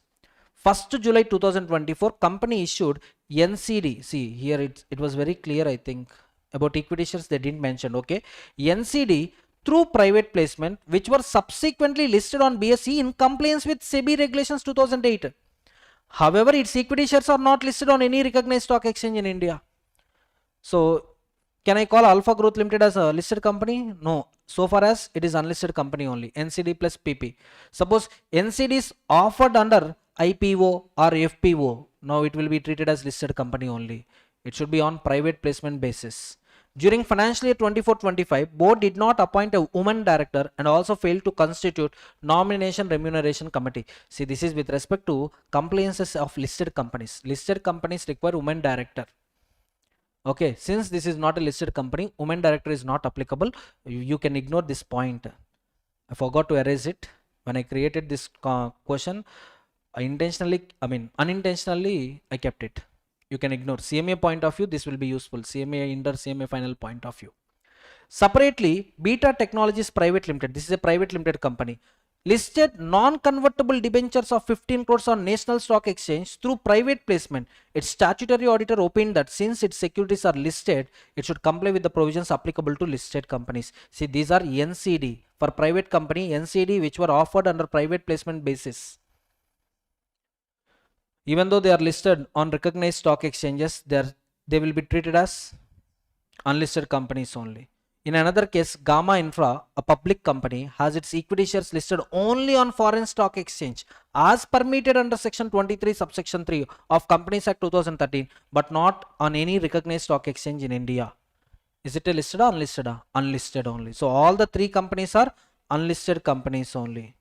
1st July 2024, company issued NCD. See, here it was very clear, I think. About equity shares, they didn't mention, okay. NCD through private placement, which were subsequently listed on BSE in compliance with SEBI regulations 2008. However, its equity shares are not listed on any recognized stock exchange in India. So, can I call Alpha Growth Limited as a listed company? No. So far as it is unlisted company only. NCD plus PP. Suppose NCD is offered under IPO or FPO. Now it will be treated as listed company only. It should be on private placement basis. During financial year 24-25, board did not appoint a woman director and also failed to constitute nomination remuneration committee. See, this is with respect to compliances of listed companies. Listed companies require woman director. Okay, since this is not a listed company, woman director is not applicable. You can ignore this point. I forgot to erase it when I created this question. Unintentionally, I kept it. You can ignore. CMA point of view, this will be useful. CMA inter, CMA final point of view. Separately, Beta Technologies Private Limited. This is a private limited company. Listed non-convertible debentures of 15 crores on National Stock Exchange through private placement. Its statutory auditor opined that since its securities are listed, it should comply with the provisions applicable to listed companies. See, these are NCD for private company, NCD which were offered under private placement basis. Even though they are listed on recognized stock exchanges, they will be treated as unlisted companies only. In another case, Gamma Infra, a public company, has its equity shares listed only on foreign stock exchange as permitted under section 23 subsection 3 of Companies Act 2013, but not on any recognized stock exchange in India. Is it a listed or unlisted? Unlisted only. So all the three companies are unlisted companies only.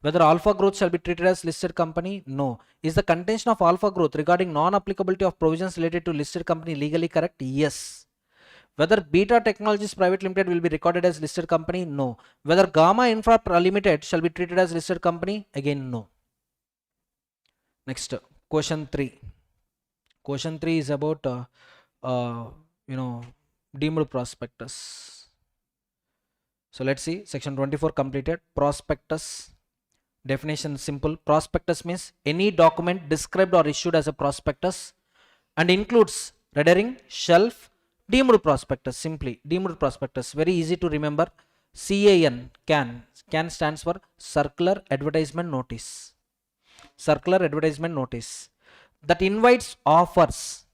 Whether Alpha Growth shall be treated as listed company? No. Is the contention of Alpha Growth regarding non-applicability of provisions related to listed company legally correct? Yes. Whether Beta Technologies Private Limited will be recorded as listed company? No. Whether Gamma Infra Limited shall be treated as listed company? Again, no. Next, question 3. Question 3 is about, deemed prospectus. So let's see, section 24 completed. Prospectus. Definition simple. Prospectus means any document described or issued as a prospectus and includes red herring, shelf, deemed prospectus. Simply deemed prospectus, very easy to remember. CAN stands for circular advertisement notice. Circular advertisement notice that invites offers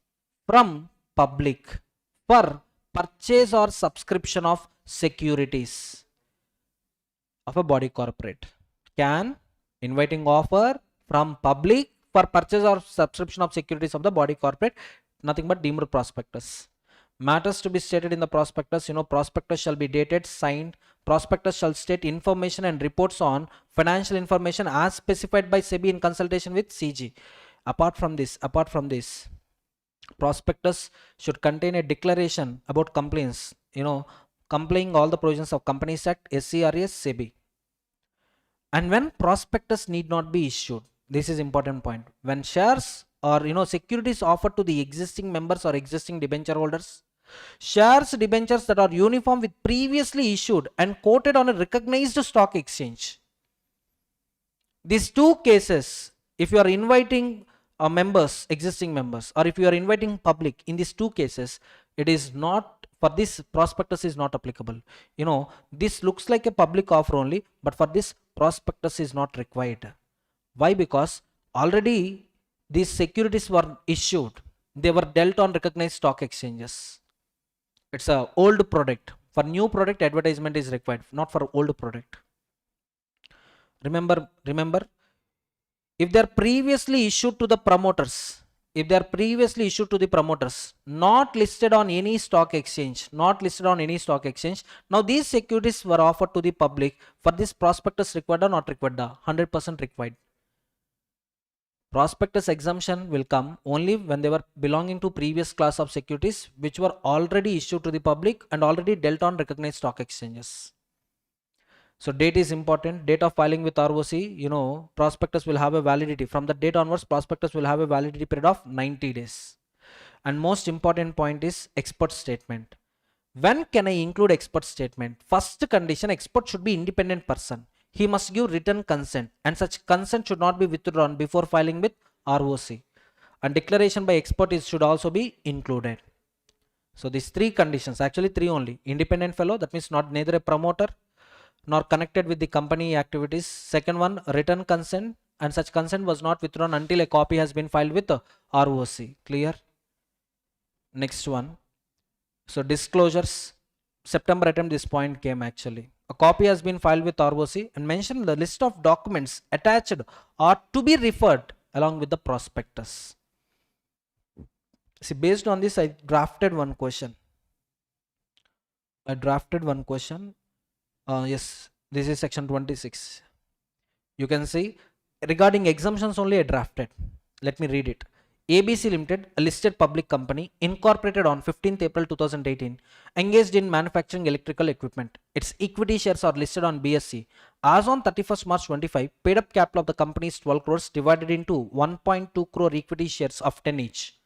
from public for purchase or subscription of securities of a body corporate. CAN, inviting offer from public for purchase or subscription of securities of the body corporate, nothing but deemed prospectus. Matters to be stated in the prospectus, prospectus shall be dated, signed. Prospectus shall state information and reports on financial information as specified by SEBI in consultation with CG. Apart from this, prospectus should contain a declaration about compliance, complying all the provisions of Companies Act, SCRS, SEBI. And when prospectus need not be issued, this is important point. When shares or securities offered to the existing members or existing debenture holders, shares debentures that are uniform with previously issued and quoted on a recognized stock exchange. These two cases, if you are inviting members, existing members, or if you are inviting public, in these two cases, it is not, for this prospectus is not applicable. This looks like a public offer only, but for this prospectus is not required. Why? Because already these securities were issued, they were dealt on recognized stock exchanges. It's a old product. For new product, advertisement is required, not for old product. Remember, if they are previously issued to the promoters, not listed on any stock exchange, now these securities were offered to the public, for this prospectus required or not required? 100% required. Prospectus exemption will come only when they were belonging to previous class of securities which were already issued to the public and already dealt on recognized stock exchanges. So date is important. Date of filing with ROC, prospectus will have a validity. From the date onwards, prospectus will have a validity period of 90 days. And most important point is expert statement. When can I include expert statement? First condition, expert should be independent person. He must give written consent, and such consent should not be withdrawn before filing with ROC. And declaration by expert should also be included. So these three conditions, actually three only. Independent fellow, that means not neither a promoter nor connected with the company activities. Second one, written consent, and such consent was not withdrawn until a copy has been filed with the ROC. Clear? Next one. So disclosures. September attempt, this point came actually. A copy has been filed with ROC and mention the list of documents attached or to be referred along with the prospectus. See, based on this, I drafted one question. Yes, this is section 26. You can see regarding exemptions only I drafted. Let me read it. ABC Limited, a listed public company, incorporated on 15th April 2018, engaged in manufacturing electrical equipment. Its equity shares are listed on BSE. As on 31st March 25, paid up capital of the company is 12 crores divided into 1.2 crore equity shares of 10 each.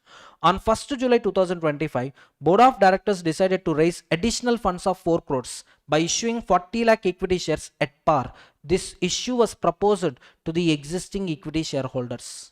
On 1st July 2025, Board of Directors decided to raise additional funds of 4 crores by issuing 40 lakh equity shares at par. This issue was proposed to the existing equity shareholders.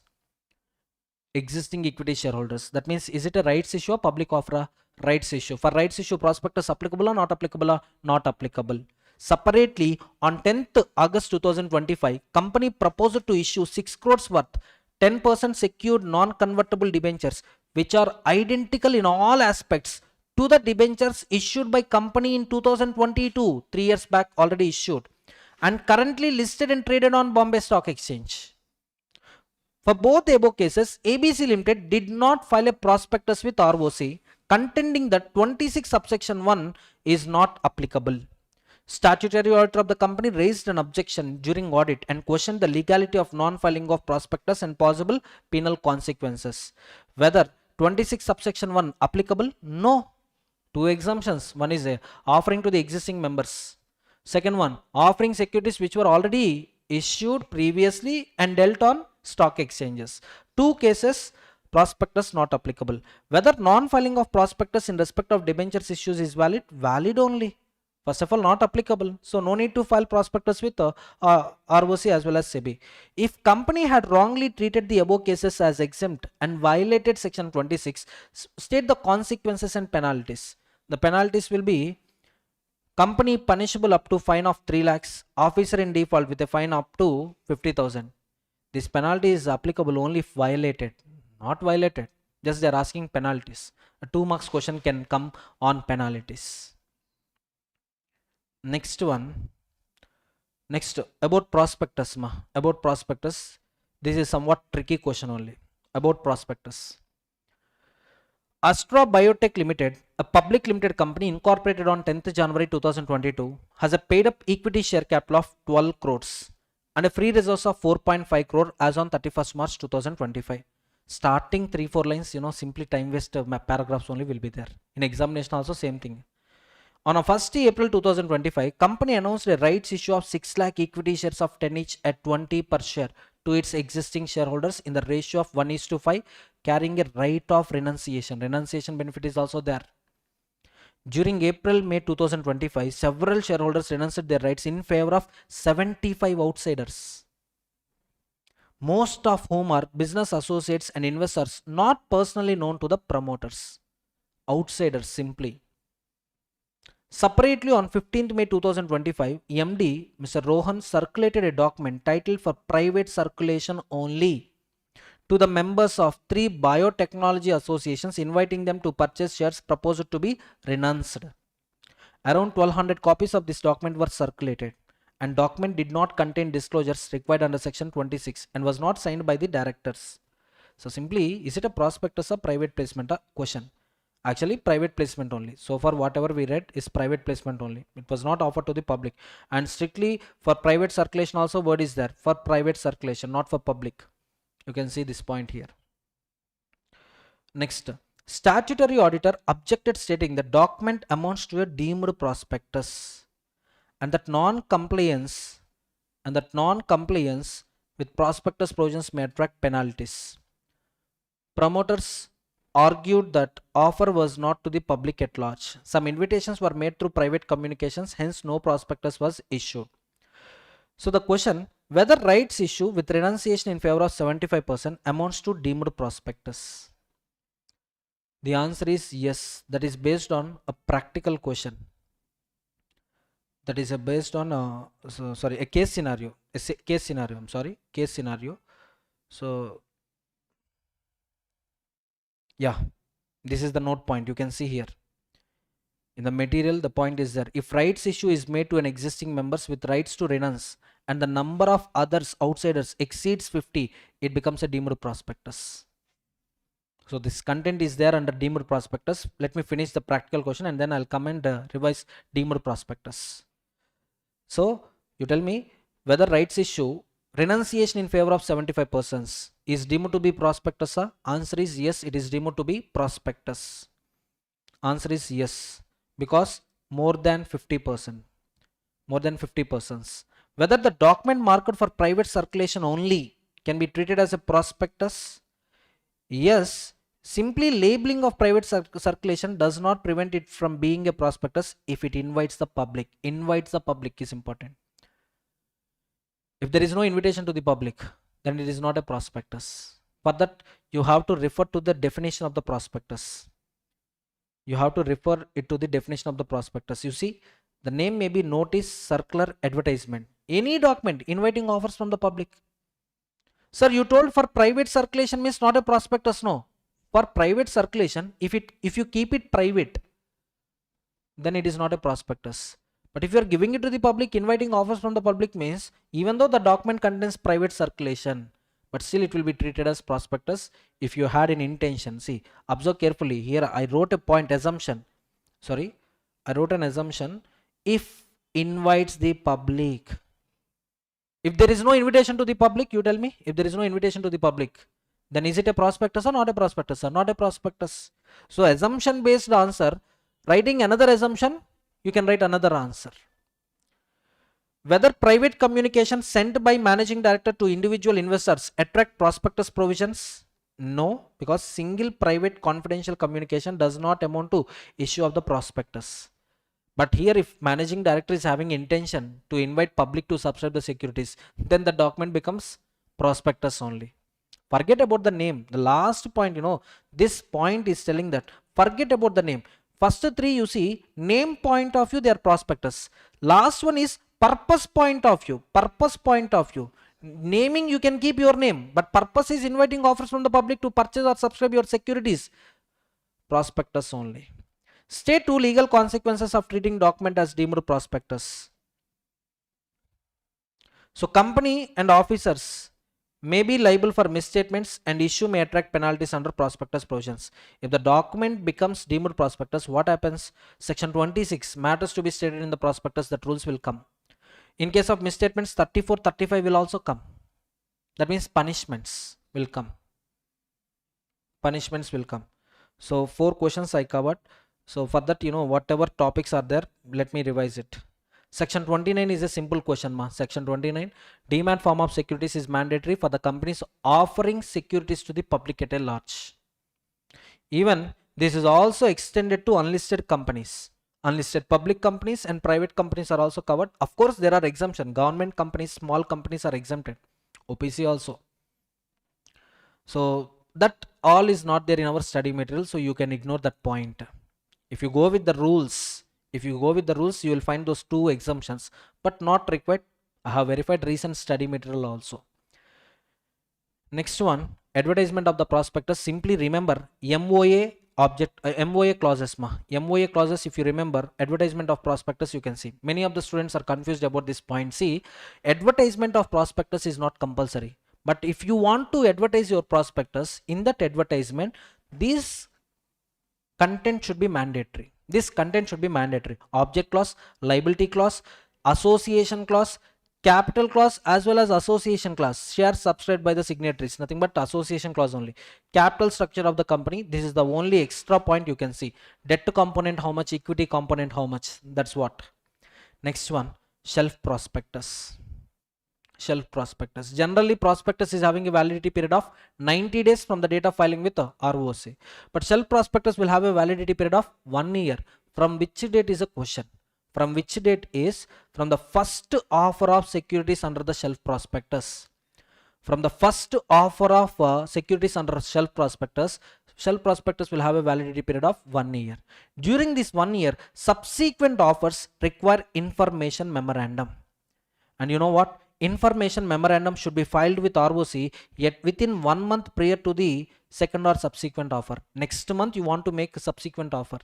That means, is it a rights issue or public offer? Rights issue. For rights issue, prospectus applicable or not applicable? Not applicable. Separately, on 10th August 2025, company proposed to issue 6 crores worth 10% secured non-convertible debentures, which are identical in all aspects to the debentures issued by company in 2022, 3 years back already issued, and currently listed and traded on Bombay Stock Exchange. For both the above cases, ABC Limited did not file a prospectus with ROC, contending that 26 subsection 1 is not applicable. Statutory auditor of the company raised an objection during audit and questioned the legality of non-filing of prospectus and possible penal consequences. Whether 26 subsection 1 applicable? No. Two exemptions. One is offering to the existing members. Second one, offering securities which were already issued previously and dealt on stock exchanges. Two cases, prospectus not applicable. Whether non-filing of prospectus in respect of debentures issues is valid? Valid only. First of all, not applicable. So no need to file prospectus with ROC as well as SEBI. If company had wrongly treated the above cases as exempt and violated section 26, state the consequences and penalties. The penalties will be company punishable up to fine of 3 lakhs, officer in default with a fine up to 50,000. This penalty is applicable only if violated, not violated. Just they are asking penalties. A 2 marks question can come on penalties. Next one. Next, about prospectus. About prospectus. This is somewhat tricky question only. About prospectus. Astra Biotech Limited, a public limited company incorporated on 10th January 2022, has a paid up equity share capital of 12 crores and a free reserves of 4.5 crore as on 31st March 2025. Starting 3-4 lines, simply time waste paragraphs only will be there. In examination also same thing. On 1st April 2025, company announced a rights issue of 6 lakh equity shares of 10 each at 20 per share to its existing shareholders in the ratio of 1:5, carrying a right of renunciation. Renunciation benefit is also there. During April-May 2025, several shareholders renounced their rights in favor of 75 outsiders, most of whom are business associates and investors not personally known to the promoters. Outsiders simply. Separately, on 15th May 2025, MD Mr. Rohan circulated a document titled for private circulation only to the members of 3 biotechnology associations, inviting them to purchase shares proposed to be renounced. Around 1200 copies of this document were circulated, and document did not contain disclosures required under section 26 and was not signed by the directors. So simply, is it a prospectus or private placement? Question. Actually, private placement only. So far, whatever we read is private placement only. It was not offered to the public, and strictly for private circulation also word is there, for private circulation, not for public. You can see this point here. Next, statutory auditor objected, stating the document amounts to a deemed prospectus and that non-compliance with prospectus provisions may attract penalties. Promoters argued that offer was not to the public at large. Some invitations were made through private communications, hence no prospectus was issued. So the question, whether rights issue with renunciation in favor of 75% amounts to deemed prospectus. The answer is yes. That is based on a practical question. That is based on a case scenario. Case scenario. I'm sorry, case scenario. So yeah, this is the note point. You can see here in the material. The point is there. If rights issue is made to an existing members with rights to renounce, and the number of others outsiders exceeds 50, it becomes a deemed prospectus. So this content is there under deemed prospectus. Let me finish the practical question and then I'll come and revise deemed prospectus. So you tell me whether rights issue renunciation in favor of 75% is deemed to be prospectus. Answer is yes, it is deemed to be prospectus. Answer is yes, because more than 50%. More than 50%. Whether the document marked for private circulation only can be treated as a prospectus. Yes, simply labeling of private circulation does not prevent it from being a prospectus if it invites the public. Invites the public is important. If there is no invitation to the public, then it is not a prospectus. For that, you have to refer to the definition of the prospectus. You have to refer it to the definition of the prospectus. You see, the name may be notice, circular, advertisement. Any document inviting offers from the public. Sir, you told for private circulation means not a prospectus. No. For private circulation, if you keep it private, then it is not a prospectus. But if you are giving it to the public, inviting offers from the public means even though the document contains private circulation, but still it will be treated as prospectus if you had an intention. See, observe carefully. Here I wrote a point assumption. Sorry, I wrote an assumption. If invites the public. If there is no invitation to the public, you tell me. If there is no invitation to the public, then is it a prospectus or not a prospectus? Or not a prospectus. So assumption based answer. Writing another assumption, you can write another answer. Whether private communication sent by managing director to individual investors attract prospectus provisions? No, because single private confidential communication does not amount to issue of the prospectus. But here if managing director is having intention to invite public to subscribe the securities, then the document becomes prospectus only. Forget about the name. The last point, this point is telling that forget about the name. First three you see, name point of view, they are prospectus. Last one is purpose point of view. Purpose point of view. Naming you can keep your name, but purpose is inviting offers from the public to purchase or subscribe your securities. Prospectus only. State two legal consequences of treating document as deemed prospectus. So company and officers may be liable for misstatements and issue may attract penalties under prospectus provisions. If the document becomes deemed prospectus, what happens? Section 26, matters to be stated in the prospectus, that rules will come. In case of misstatements, 34, 35 will also come. That means punishments will come. Punishments will come. So 4 questions I covered. So for that, whatever topics are there, let me revise it. Section 29 is a simple question. Section 29, demat form of securities is mandatory for the companies offering securities to the public at a large. Even this is also extended to unlisted companies. Unlisted public companies and private companies are also covered. Of course, there are exemptions. Government companies, small companies are exempted. OPC also. So that all is not there in our study material. So you can ignore that point. If you go with the rules, you will find those 2 exemptions, but not required. I have verified recent study material also. Next one, advertisement of the prospectus. Simply remember MOA MOA clauses. MOA clauses, if you remember, advertisement of prospectus, you can see. Many of the students are confused about this point. See, advertisement of prospectus is not compulsory. But if you want to advertise your prospectus, in that advertisement, this content should be mandatory. This content should be mandatory. Object clause, liability clause, association clause, capital clause as well as association clause. Shares subscribed by the signatories. Nothing but association clause only. Capital structure of the company. This is the only extra point you can see. Debt component how much, equity component how much. That's what. Next one, shelf prospectus. shelf prospectus. Generally, prospectus is having a validity period of 90 days from the date of filing with ROC. But shelf prospectus will have a validity period of 1 year. From which date is a question. From which date is from the first offer of securities under the shelf prospectus. From the first offer of securities under shelf prospectus will have a validity period of 1 year. During this 1 year, subsequent offers require information memorandum. And you know what? Information memorandum should be filed with ROC yet within 1 month prior to the second or subsequent offer. Next month you want to make a subsequent offer.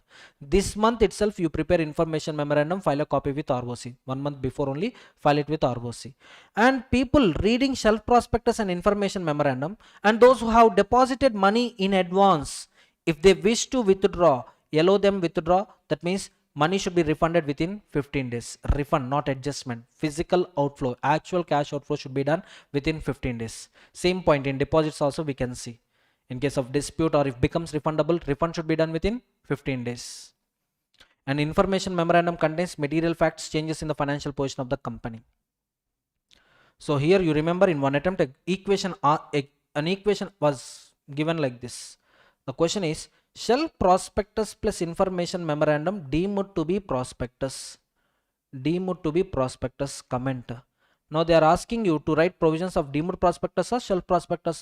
This month itself you prepare information memorandum, file a copy with ROC. 1 month before only file it with ROC. And people reading shelf prospectus and information memorandum, and those who have deposited money in advance, if they wish to withdraw, allow them withdraw. That means money should be refunded within 15 days. Refund, not adjustment. Physical outflow, actual cash outflow should be done within 15 days. Same point in deposits also we can see. In case of dispute or if becomes refundable, refund should be done within 15 days. And information memorandum contains material facts, changes in the financial position of the company. So here you remember in one attempt an equation was given like this. The question is, shelf prospectus plus information memorandum deemed to be prospectus. Deemed to be prospectus, comment. Now they are asking you to write provisions of deemed prospectus or shelf prospectus.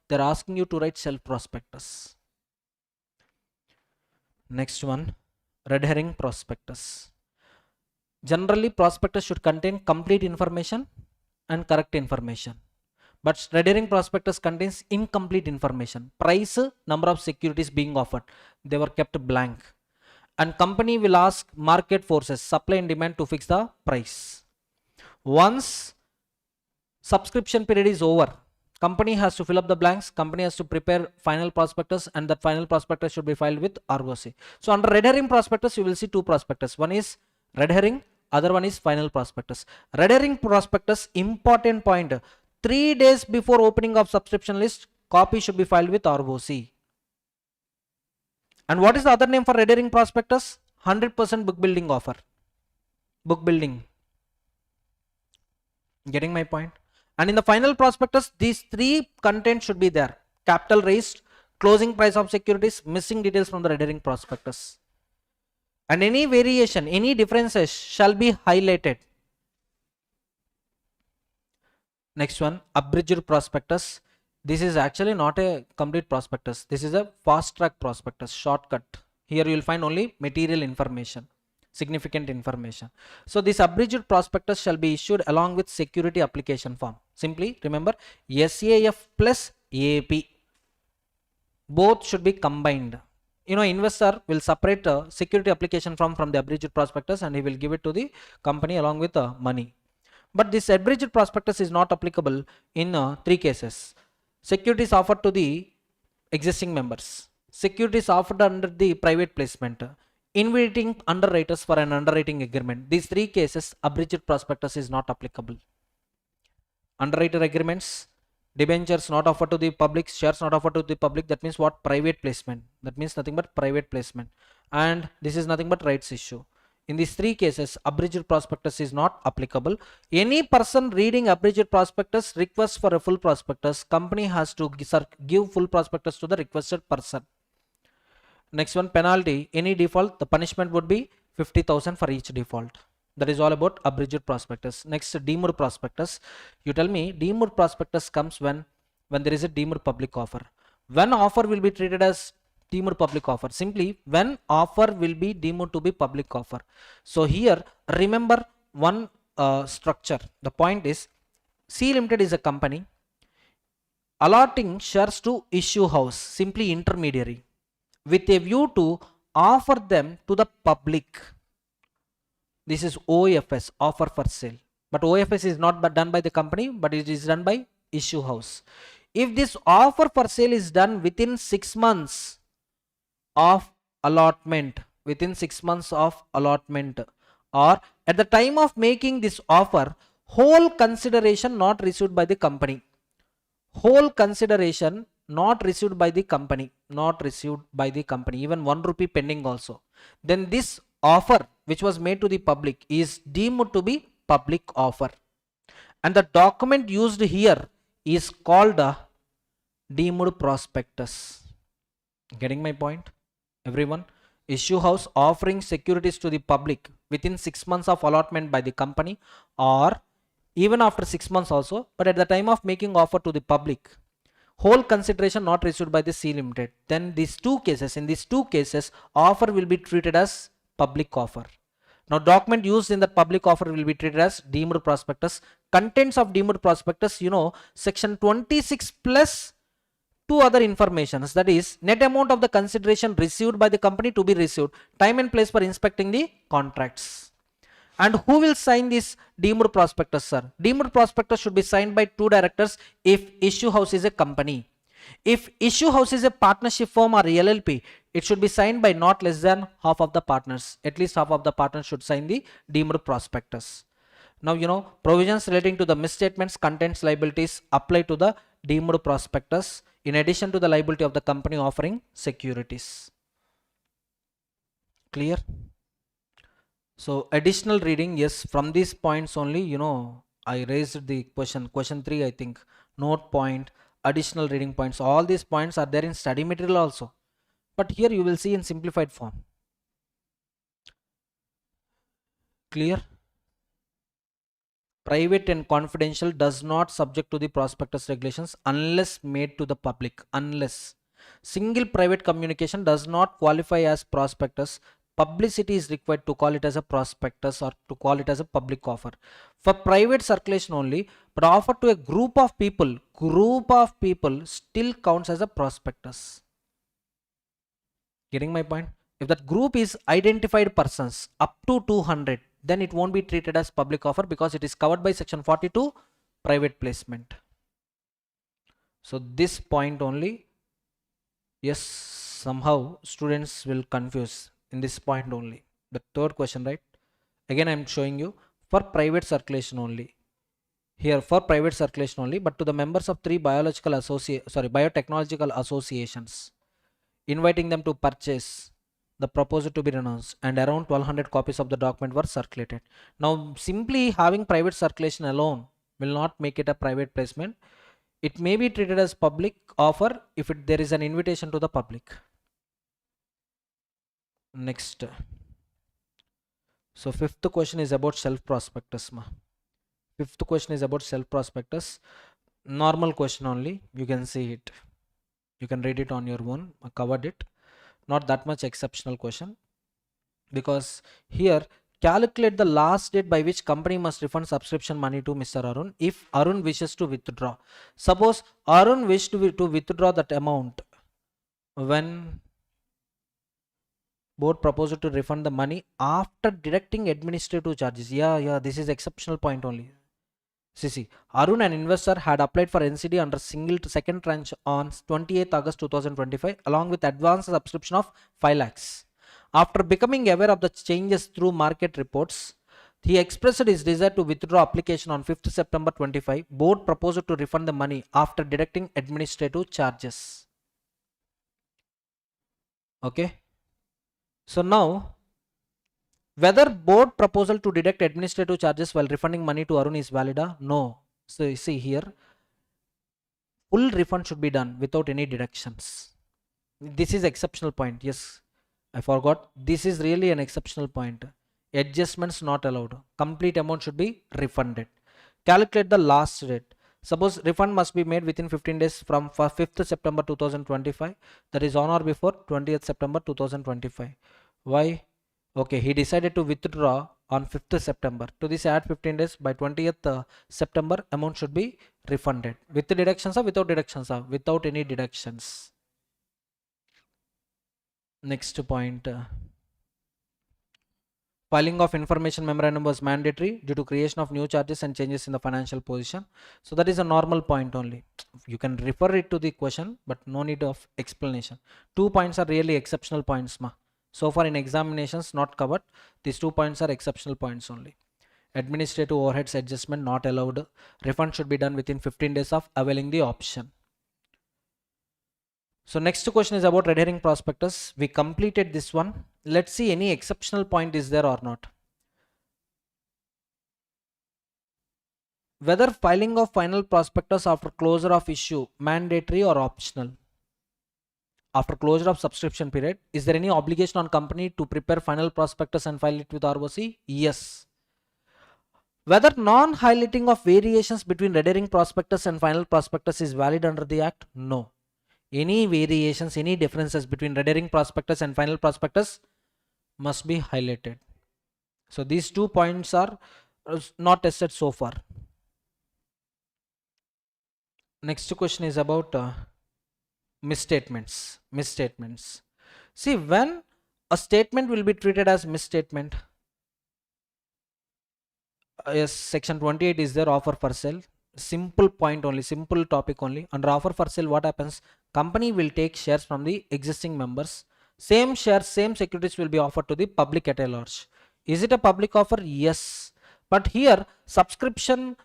They are asking you to write shelf prospectus. Next one, red herring prospectus. Generally prospectus should contain complete information and correct information. But red herring prospectus contains incomplete information. Price, number of securities being offered, they were kept blank. And company will ask market forces, supply and demand, to fix the price. Once subscription period is over, company has to fill up the blanks, company has to prepare final prospectus, and that final prospectus should be filed with ROC. So under red herring prospectus, you will see two prospectus. One is red herring, other one is final prospectus. Red herring prospectus, important point, 3 days before opening of subscription list, copy should be filed with ROC. And what is the other name for red herring prospectus? 100% book building offer. Book building. Getting my point? And in the final prospectus, these three contents should be there. Capital raised, closing price of securities, missing details from the red herring prospectus. And any variation, any differences shall be highlighted. Next one, abridged prospectus. This is actually not a complete prospectus. This is a fast track prospectus, shortcut. Here you will find only material information, significant information. So this abridged prospectus shall be issued along with security application form. Simply remember SAF plus AP. Both should be combined. You know, investor will separate security application form from the abridged prospectus and he will give it to the company along with money. But this abridged prospectus is not applicable in 3 cases. Securities offered to the existing members, securities offered under the private placement, inviting underwriters for an underwriting agreement. These 3 cases, abridged prospectus is not applicable. Underwriter agreements, debentures not offered to the public, shares not offered to the public, that means what? Private placement. That means nothing but private placement. And this is nothing but rights issue. In these 3 cases, abridged prospectus is not applicable. Any person reading abridged prospectus requests for a full prospectus, company has to give full prospectus to the requested person. Next one, penalty. Any default, the punishment would be 50,000 for each default. That is all about abridged prospectus. Next, deemed prospectus. You tell me, deemed prospectus comes when there is a deemed public offer. When offer will be treated as deemed public offer? Simply when offer will be deemed to be public offer. So here remember one structure. The point is, C Limited is a company allotting shares to issue house, simply intermediary, with a view to offer them to the public. This is OFS, offer for sale. But OFS is not done by the company, but it is done by issue house. If this offer for sale is done within 6 months of allotment, or at the time of making this offer, whole consideration not received by the company, even 1 rupee pending also, then this offer which was made to the public is deemed to be public offer. And the document used here is called a deemed prospectus. Getting my point, everyone? Issue house offering securities to the public within 6 months of allotment by the company, or even after 6 months also, but at the time of making offer to the public, whole consideration not received by the C limited, then in these two cases offer will be treated as public offer. Now document used in the public offer will be treated as deemed prospectus. Contents of deemed prospectus, section 26 plus two other informations, that is net amount of the consideration received by the company to be received, time and place for inspecting the contracts. And who will sign this deemed prospectus, sir? Deemed prospectus should be signed by two directors if issue house is a company. If issue house is a partnership firm or LLP, it should be signed by not less than half of the partners. At least half of the partners should sign the deemed prospectus. Now, provisions relating to the misstatements, contents, liabilities apply to the deemed prospectus in addition to the liability of the company offering securities. Clear? So additional reading, yes, from these points only, I raised the question 3, I think. Note point, additional reading points, all these points are there in study material also, but here you will see in simplified form. Clear? Private and confidential does not subject to the prospectus regulations unless made to the public. Unless single private communication does not qualify as prospectus, publicity is required to call it as a prospectus or to call it as a public offer. For private circulation only, but offer to a group of people still counts as a prospectus. Getting my point? If that group is identified persons up to 200, then it won't be treated as public offer because it is covered by section 42 private placement. So this point only, yes, somehow students will confuse in this point only. The third question, right? Again, I am showing you for private circulation only. Here for private circulation only, but to the members of 3 biotechnological associations, inviting them to purchase the proposal to be renounced, and around 1200 copies of the document were circulated. Now simply having private circulation alone will not make it a private placement. It may be treated as public offer if there is an invitation to the public. Next, so fifth question is about self prospectus. Fifth question is about self prospectus. Normal question only, you can see it, you can read it on your own. I covered it, not that much exceptional question, because here calculate the last date by which company must refund subscription money to Mr. Arun if Arun wishes to withdraw. Suppose Arun wished to withdraw that amount when board proposed to refund the money after deducting administrative charges. Yeah, this is exceptional point only. See, Arun, an investor, had applied for NCD under second tranche on 28th August 2025 along with advance subscription of 5 lakhs. After becoming aware of the changes through market reports, he expressed his desire to withdraw application on 5th September 25. Board proposed to refund the money after deducting administrative charges. Okay. So now, whether board proposal to deduct administrative charges while refunding money to Arun is valid? No. So you see here, full refund should be done without any deductions. This is exceptional point. Yes, I forgot. This is really an exceptional point. Adjustments not allowed. Complete amount should be refunded. Calculate the last date. Suppose refund must be made within 15 days from 5th September 2025. That is on or before 20th September 2025. Why? Okay, he decided to withdraw on 5th September. To this add 15 days, by 20th September amount should be refunded. With the deductions or without deductions? Without any deductions. Next point. Filing of information memorandum was mandatory due to creation of new charges and changes in the financial position. So that is a normal point only. You can refer it to the question, but no need of explanation. 2 points are really exceptional points. So far in examinations not covered. These 2 points are exceptional points only. Administrative overheads adjustment not allowed. Refund should be done within 15 days of availing the option. So next question is about red herring prospectus. We completed this one. Let's see any exceptional point is there or not. Whether filing of final prospectus after closure of issue mandatory or optional. After closure of subscription period, is there any obligation on company to prepare final prospectus and file it with ROC? Yes. Whether non-highlighting of variations between red herring prospectus and final prospectus is valid under the act? No. Any variations, any differences between red herring prospectus and final prospectus must be highlighted. So these 2 points are not tested so far. Next question is about misstatements. See, when a statement will be treated as misstatement, yes, section 28 is there, offer for sale. Simple point only, simple topic only. Under offer for sale, what happens? Company will take shares from the existing members. Same shares, same securities will be offered to the public at a large. Is it a public offer? Yes. But here, subscription,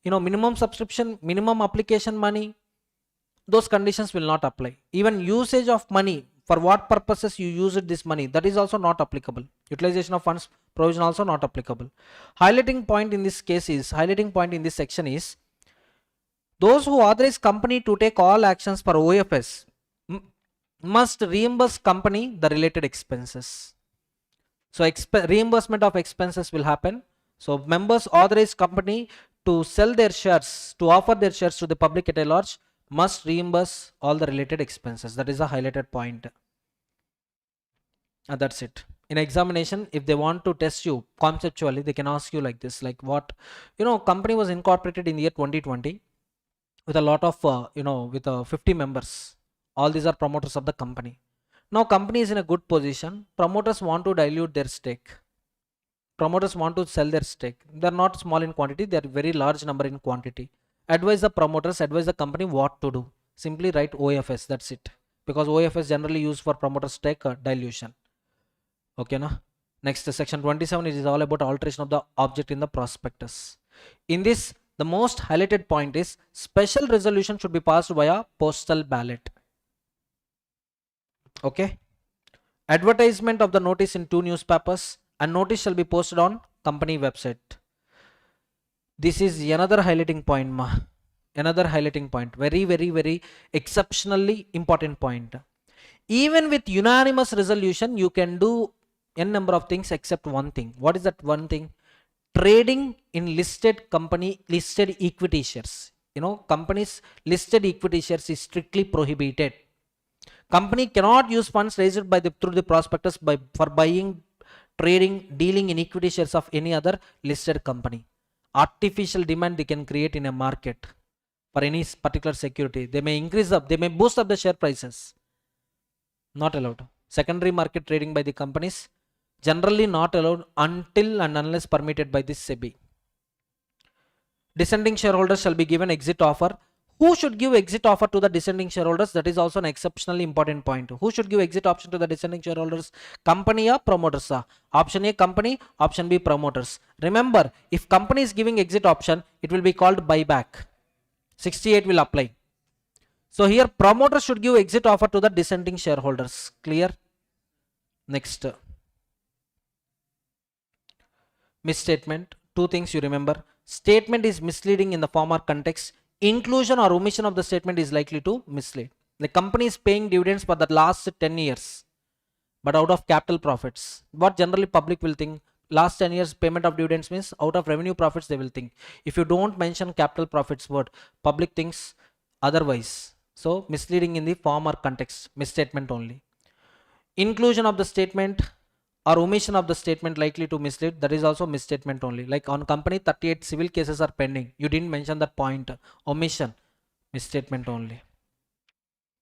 minimum subscription, minimum application money, those conditions will not apply. Even usage of money, for what purposes you used this money, that is also not applicable. Utilization of funds provision also not applicable. Highlighting point in this section is, those who authorize company to take all actions for OFS must reimburse company the related expenses. So reimbursement of expenses will happen. So members authorize company to sell their shares, to offer their shares to the public at a large, must reimburse all the related expenses. That is a highlighted point. That's it. In examination, if they want to test you conceptually, they can ask you like this, like what, company was incorporated in the year 2020 with a lot of, with 50 members. All these are promoters of the company. Now company is in a good position. Promoters want to dilute their stake. Promoters want to sell their stake. They're not small in quantity. They're very large number in quantity. Advise the promoters, advise the company what to do. Simply write OFS. That's it. Because OFS generally used for promoter stake dilution. Okay, na? Next, section 27 is all about alteration of the object in the prospectus. In this, the most highlighted point is special resolution should be passed via postal ballot. Okay. Advertisement of the notice in 2 newspapers, and notice shall be posted on company website. This is another highlighting point, another highlighting point. Very, very, very exceptionally important point. Even with unanimous resolution, you can do n number of things except one thing. What is that one thing? Trading in listed company, listed equity shares. Companies listed equity shares is strictly prohibited. Company cannot use funds raised through the prospectus for buying, trading, dealing in equity shares of any other listed company. Artificial demand they can create in a market for any particular security. They may they may boost up the share prices. Not allowed. Secondary market trading by the companies, generally not allowed until and unless permitted by this SEBI. Dissenting shareholders shall be given exit offer. Who should give exit offer to the dissenting shareholders? That is also an exceptionally important point. Who should give exit option to the dissenting shareholders? Company or promoters? Option A, company. Option B, promoters. Remember, if company is giving exit option, it will be called buyback. 68 will apply. So here promoters should give exit offer to the dissenting shareholders. Clear? Next. Misstatement. 2 things you remember. Statement is misleading in the form or context. Inclusion or omission of the statement is likely to mislead. The company is paying dividends for the last 10 years, but out of capital profits. What generally public will think? Last 10 years payment of dividends means out of revenue profits they will think. If you don't mention capital profits word, public thinks otherwise. So misleading in the form or context, misstatement only. Inclusion of the statement or omission of the statement likely to mislead, that is also misstatement only. Like on company 38 civil cases are pending, you didn't mention that point. Omission, misstatement only.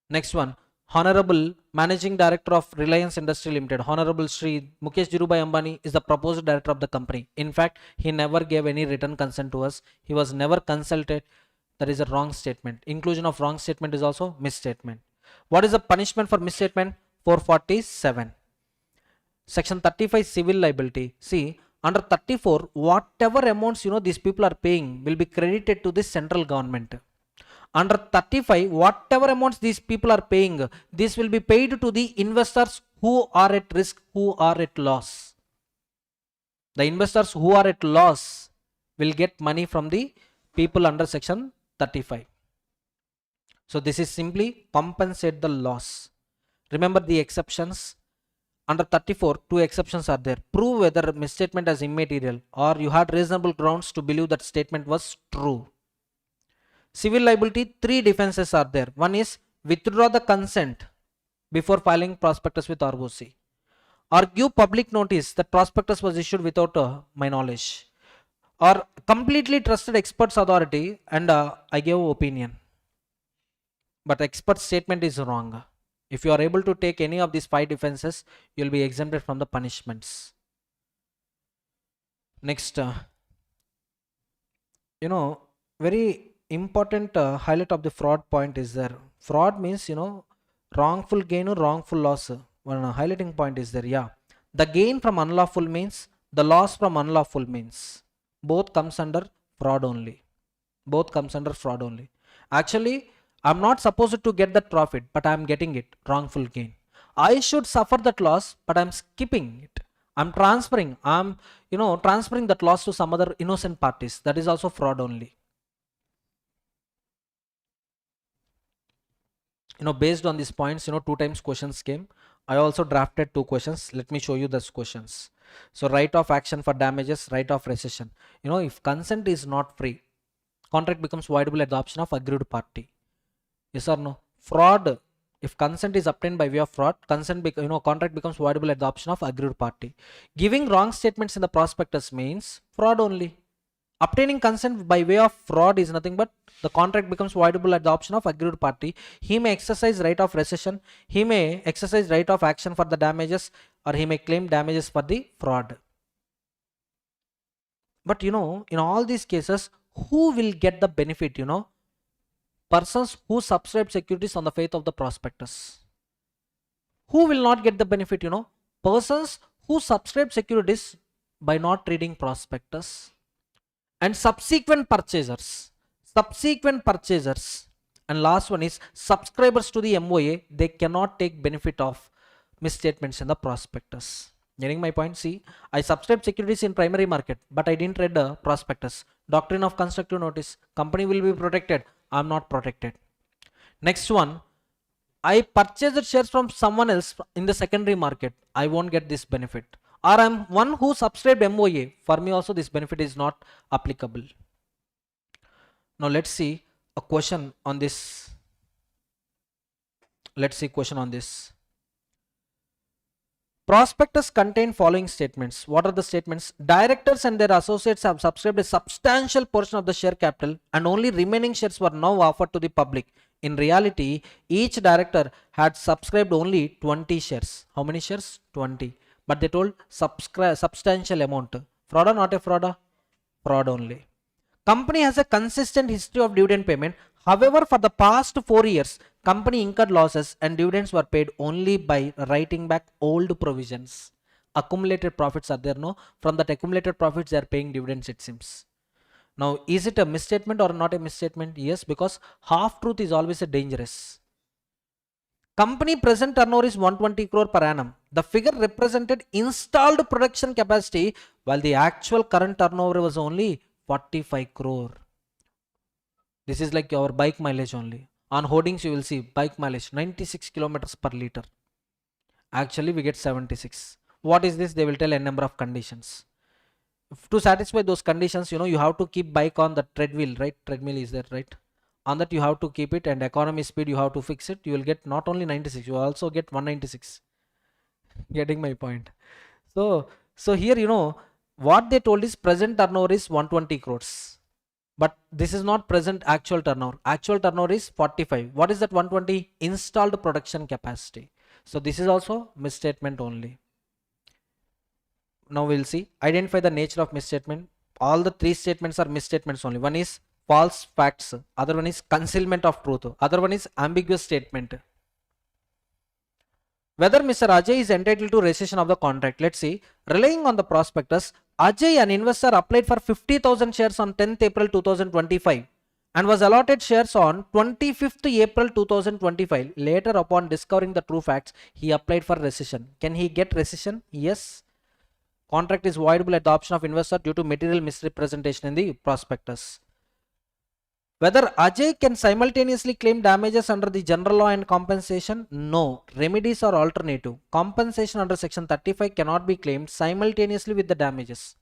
Next one, Honorable Managing Director of Reliance Industry Limited, Honorable Shri Mukesh Dhirubhai Ambani is the proposed director of the company. In fact, he never gave any written consent to us. He was never consulted. That is a wrong statement. Inclusion of wrong statement is also misstatement. What is the punishment for misstatement? 447. Section 35 civil liability. See, under 34, whatever amounts these people are paying will be credited to the central government. Under 35, whatever amounts these people are paying, this will be paid to the investors who are at risk, who are at loss. The investors who are at loss will get money from the people under section 35. So this is simply compensate the loss. Remember the exceptions. Under 34, two exceptions are there. Prove whether misstatement is immaterial or you had reasonable grounds to believe that statement was true. Civil liability, three defenses are there. One is withdraw the consent before filing prospectus with ROC, or give public notice that prospectus was issued without my knowledge, or completely trusted expert's authority and I gave opinion, but expert statement is wrong. If you are able to take any of these five defenses, you will be exempted from the punishments. Next, very important highlight of the fraud point is there. Fraud means, wrongful gain or wrongful loss. One highlighting point is there. Yeah, the gain from unlawful means, the loss from unlawful means. Both comes under fraud only. Both comes under fraud only. Actually, I'm not supposed to get that profit, but I'm getting it, wrongful gain. I should suffer that loss, but I'm skipping it. I'm transferring that loss to some other innocent parties. That is also fraud only. Based on these points, 2 times questions came. I also drafted 2 questions. Let me show you those questions. So right of action for damages, right of rescission. If consent is not free, contract becomes voidable at the option of aggrieved party. Yes or no? Fraud, if consent is obtained by way of fraud, contract becomes voidable at the option of aggrieved party. Giving wrong statements in the prospectus means fraud only. Obtaining consent by way of fraud is nothing but the contract becomes voidable at the option of aggrieved party. He may exercise right of rescission, he may exercise right of action for the damages, or he may claim damages for the fraud. But in all these cases, who will get the benefit? Persons who subscribe securities on the faith of the prospectus. Who will not get the benefit? Persons who subscribe securities by not reading prospectus, and subsequent purchasers. And last one is subscribers to the MOA. They cannot take benefit of misstatements in the prospectus. Getting my point? See, I subscribed securities in primary market, but I didn't read the prospectus. Doctrine of constructive notice. Company will be protected. I'm not protected. Next one, I purchased shares from someone else in the secondary market. I won't get this benefit. Or I'm one who subscribed MOA. For me also this benefit is not applicable. Now let's see a question on this. Prospectus contain following statements. What are the statements? Directors and their associates have subscribed a substantial portion of the share capital and only remaining shares were now offered to the public. In reality, each director had subscribed only 20 shares. How many shares? 20. But they told substantial amount. Fraud or not a fraud? Fraud only. Company has a consistent history of dividend payment. However, for the past 4 years, company incurred losses and dividends were paid only by writing back old provisions. Accumulated profits are there, no? From that accumulated profits, they are paying dividends, it seems. Now, is it a misstatement or not a misstatement? Yes, because half truth is always a dangerous. Company present turnover is 120 crore per annum. The figure represented installed production capacity, while the actual current turnover was only 45 crore. This is like our bike mileage only. On hoardings you will see bike mileage 96 kilometers per liter. Actually we get 76. What is this? They will tell a number of conditions. To satisfy those conditions, you have to keep bike on the treadmill, right? Treadmill is there, right? On that you have to keep it, and economy speed you have to fix it. You will get not only 96, you also get 196. Getting my point? So here what they told is present turnover is 120 crores. But this is not present actual turnover. Actual turnover is 45. What is that 120? Installed production capacity. So this is also misstatement only. Now we'll see. Identify the nature of misstatement. All the 3 statements are misstatements only. One is false facts. Other one is concealment of truth. Other one is ambiguous statement. Whether Mr. Ajay is entitled to rescission of the contract. Let's see. Relying on the prospectus, Ajay, an investor, applied for 50,000 shares on 10th April 2025 and was allotted shares on 25th April 2025. Later, upon discovering the true facts, he applied for rescission. Can he get rescission? Yes. Contract is voidable at the option of investor due to material misrepresentation in the prospectus. Whether Ajay can simultaneously claim damages under the general law and compensation? No. Remedies are alternative. Compensation under section 35 cannot be claimed simultaneously with the damages.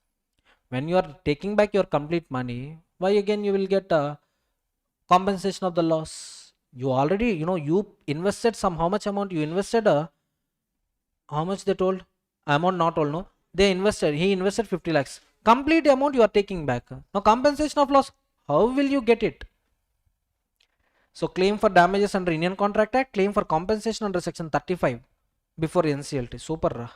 When you are taking back your complete money, why again you will get a compensation of the loss? You already, you invested some, how much amount you invested, how much they told, amount not told, no, he invested 50 lakhs, complete amount you are taking back. Now compensation of loss, how will you get it? So claim for damages under Indian Contract Act, claim for compensation under section 35 before NCLT. Super.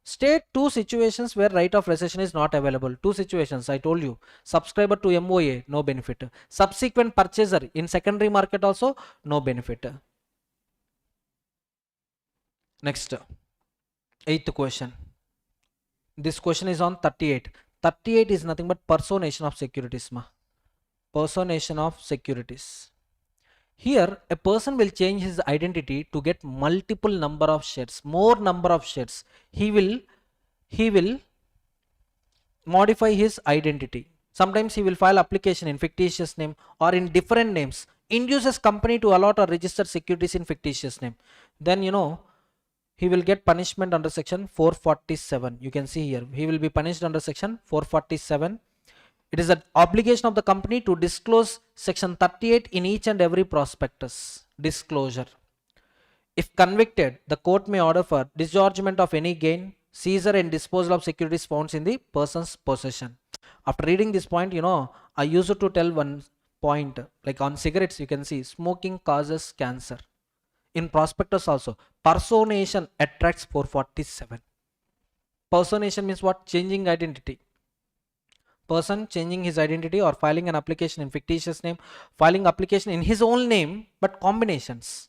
State two situations where right of recession is not available. Two situations I told you. Subscriber to MOA, no benefit. Subsequent purchaser in secondary market also, no benefit. Next, eighth question. This question is on 38. 38 is nothing but personation of securities. Personation of securities. Here, a person will change his identity to get multiple number of shares, more number of shares. He will modify his identity. Sometimes he will file application in fictitious name or in different names, induces company to allot or register securities in fictitious name. Then, he will get punishment under section 447. You can see here, he will be punished under section 447. It is an obligation of the company to disclose section 38 in each and every prospectus. Disclosure. If convicted, the court may order for disgorgement of any gain, seizure and disposal of securities found in the person's possession. After reading this point, I used to tell one point, like on cigarettes, you can see smoking causes cancer. In prospectus also, personation attracts 447. Personation means what? Changing identity. Person changing his identity or filing an application in fictitious name, filing application in his own name, but combinations.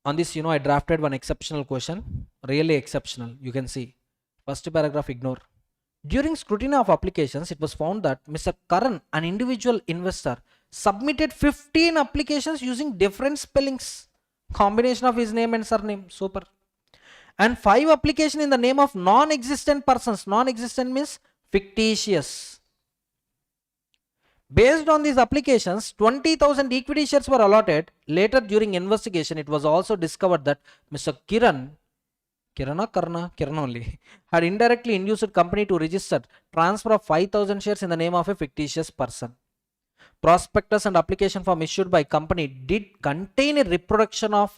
On this, I drafted one exceptional question, really exceptional. You can see first paragraph, ignore. During scrutiny of applications, it was found that Mr. Karan, an individual investor, submitted 15 applications using different spellings, combination of his name and surname. Super. And 5 application in the name of non-existent persons. Non-existent means fictitious. Based on these applications, 20,000 equity shares were allotted. Later, during investigation, it was also discovered that Mr. Kiran only, had indirectly induced company to register transfer of 5,000 shares in the name of a fictitious person. Prospectus and application form issued by company did contain a reproduction of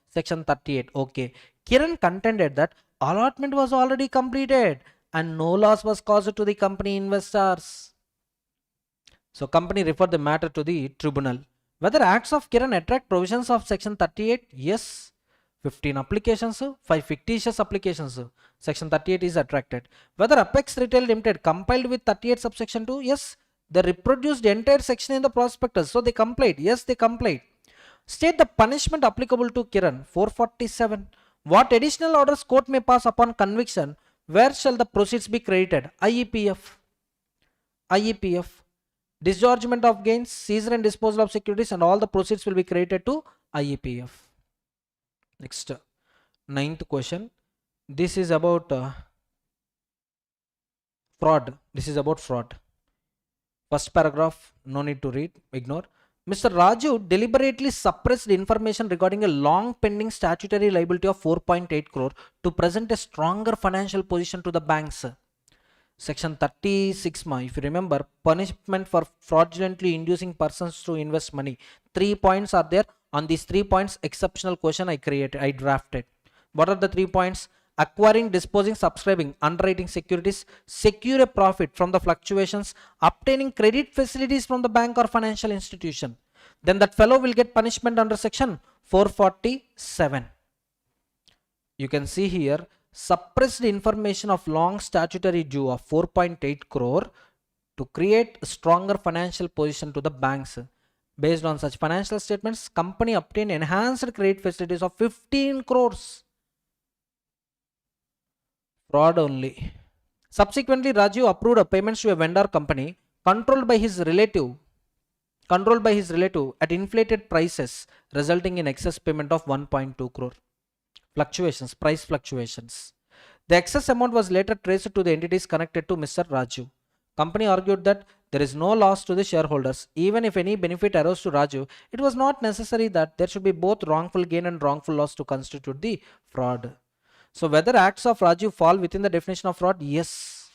section 38. Okay. Kiran contended that allotment was already completed and no loss was caused to the company investors. So company referred the matter to the tribunal. Whether acts of Kiran attract provisions of section 38? Yes. 15 applications, 5 fictitious applications. Section 38 is attracted. Whether Apex Retail Limited compiled with 38 subsection 2? Yes. They reproduced the entire section in the prospectus. So they complied. Yes, they complied. State the punishment applicable to Kiran. 447. What additional orders court may pass upon conviction? Where shall the proceeds be credited? IEPF. Disgorgement of gains, seizure and disposal of securities, and all the proceeds will be credited to IEPF. Next, 9th question. This is about fraud. First paragraph, no need to read, ignore. Mr. Raju deliberately suppressed information regarding a long pending statutory liability of 4.8 crore to present a stronger financial position to the banks. Section 36, if you remember, punishment for fraudulently inducing persons to invest money. 3 points are there. On these 3 points, exceptional question I drafted. What are the 3 points? Acquiring, disposing, subscribing, underwriting securities, secure a profit from the fluctuations, obtaining credit facilities from the bank or financial institution. Then that fellow will get punishment under section 447. You can see here, suppressed information of long statutory due of 4.8 crore to create a stronger financial position to the banks. Based on such financial statements, company obtained enhanced credit facilities of 15 crores. Fraud only. Subsequently, Raju approved payments to a vendor company controlled by his relative at inflated prices, resulting in excess payment of 1.2 crore. Price fluctuations. The excess amount was later traced to the entities connected to Mr. Raju. Company argued that there is no loss to the shareholders. Even if any benefit arose to Raju, it was not necessary that there should be both wrongful gain and wrongful loss to constitute the fraud. So whether acts of Raju fall within the definition of fraud? Yes.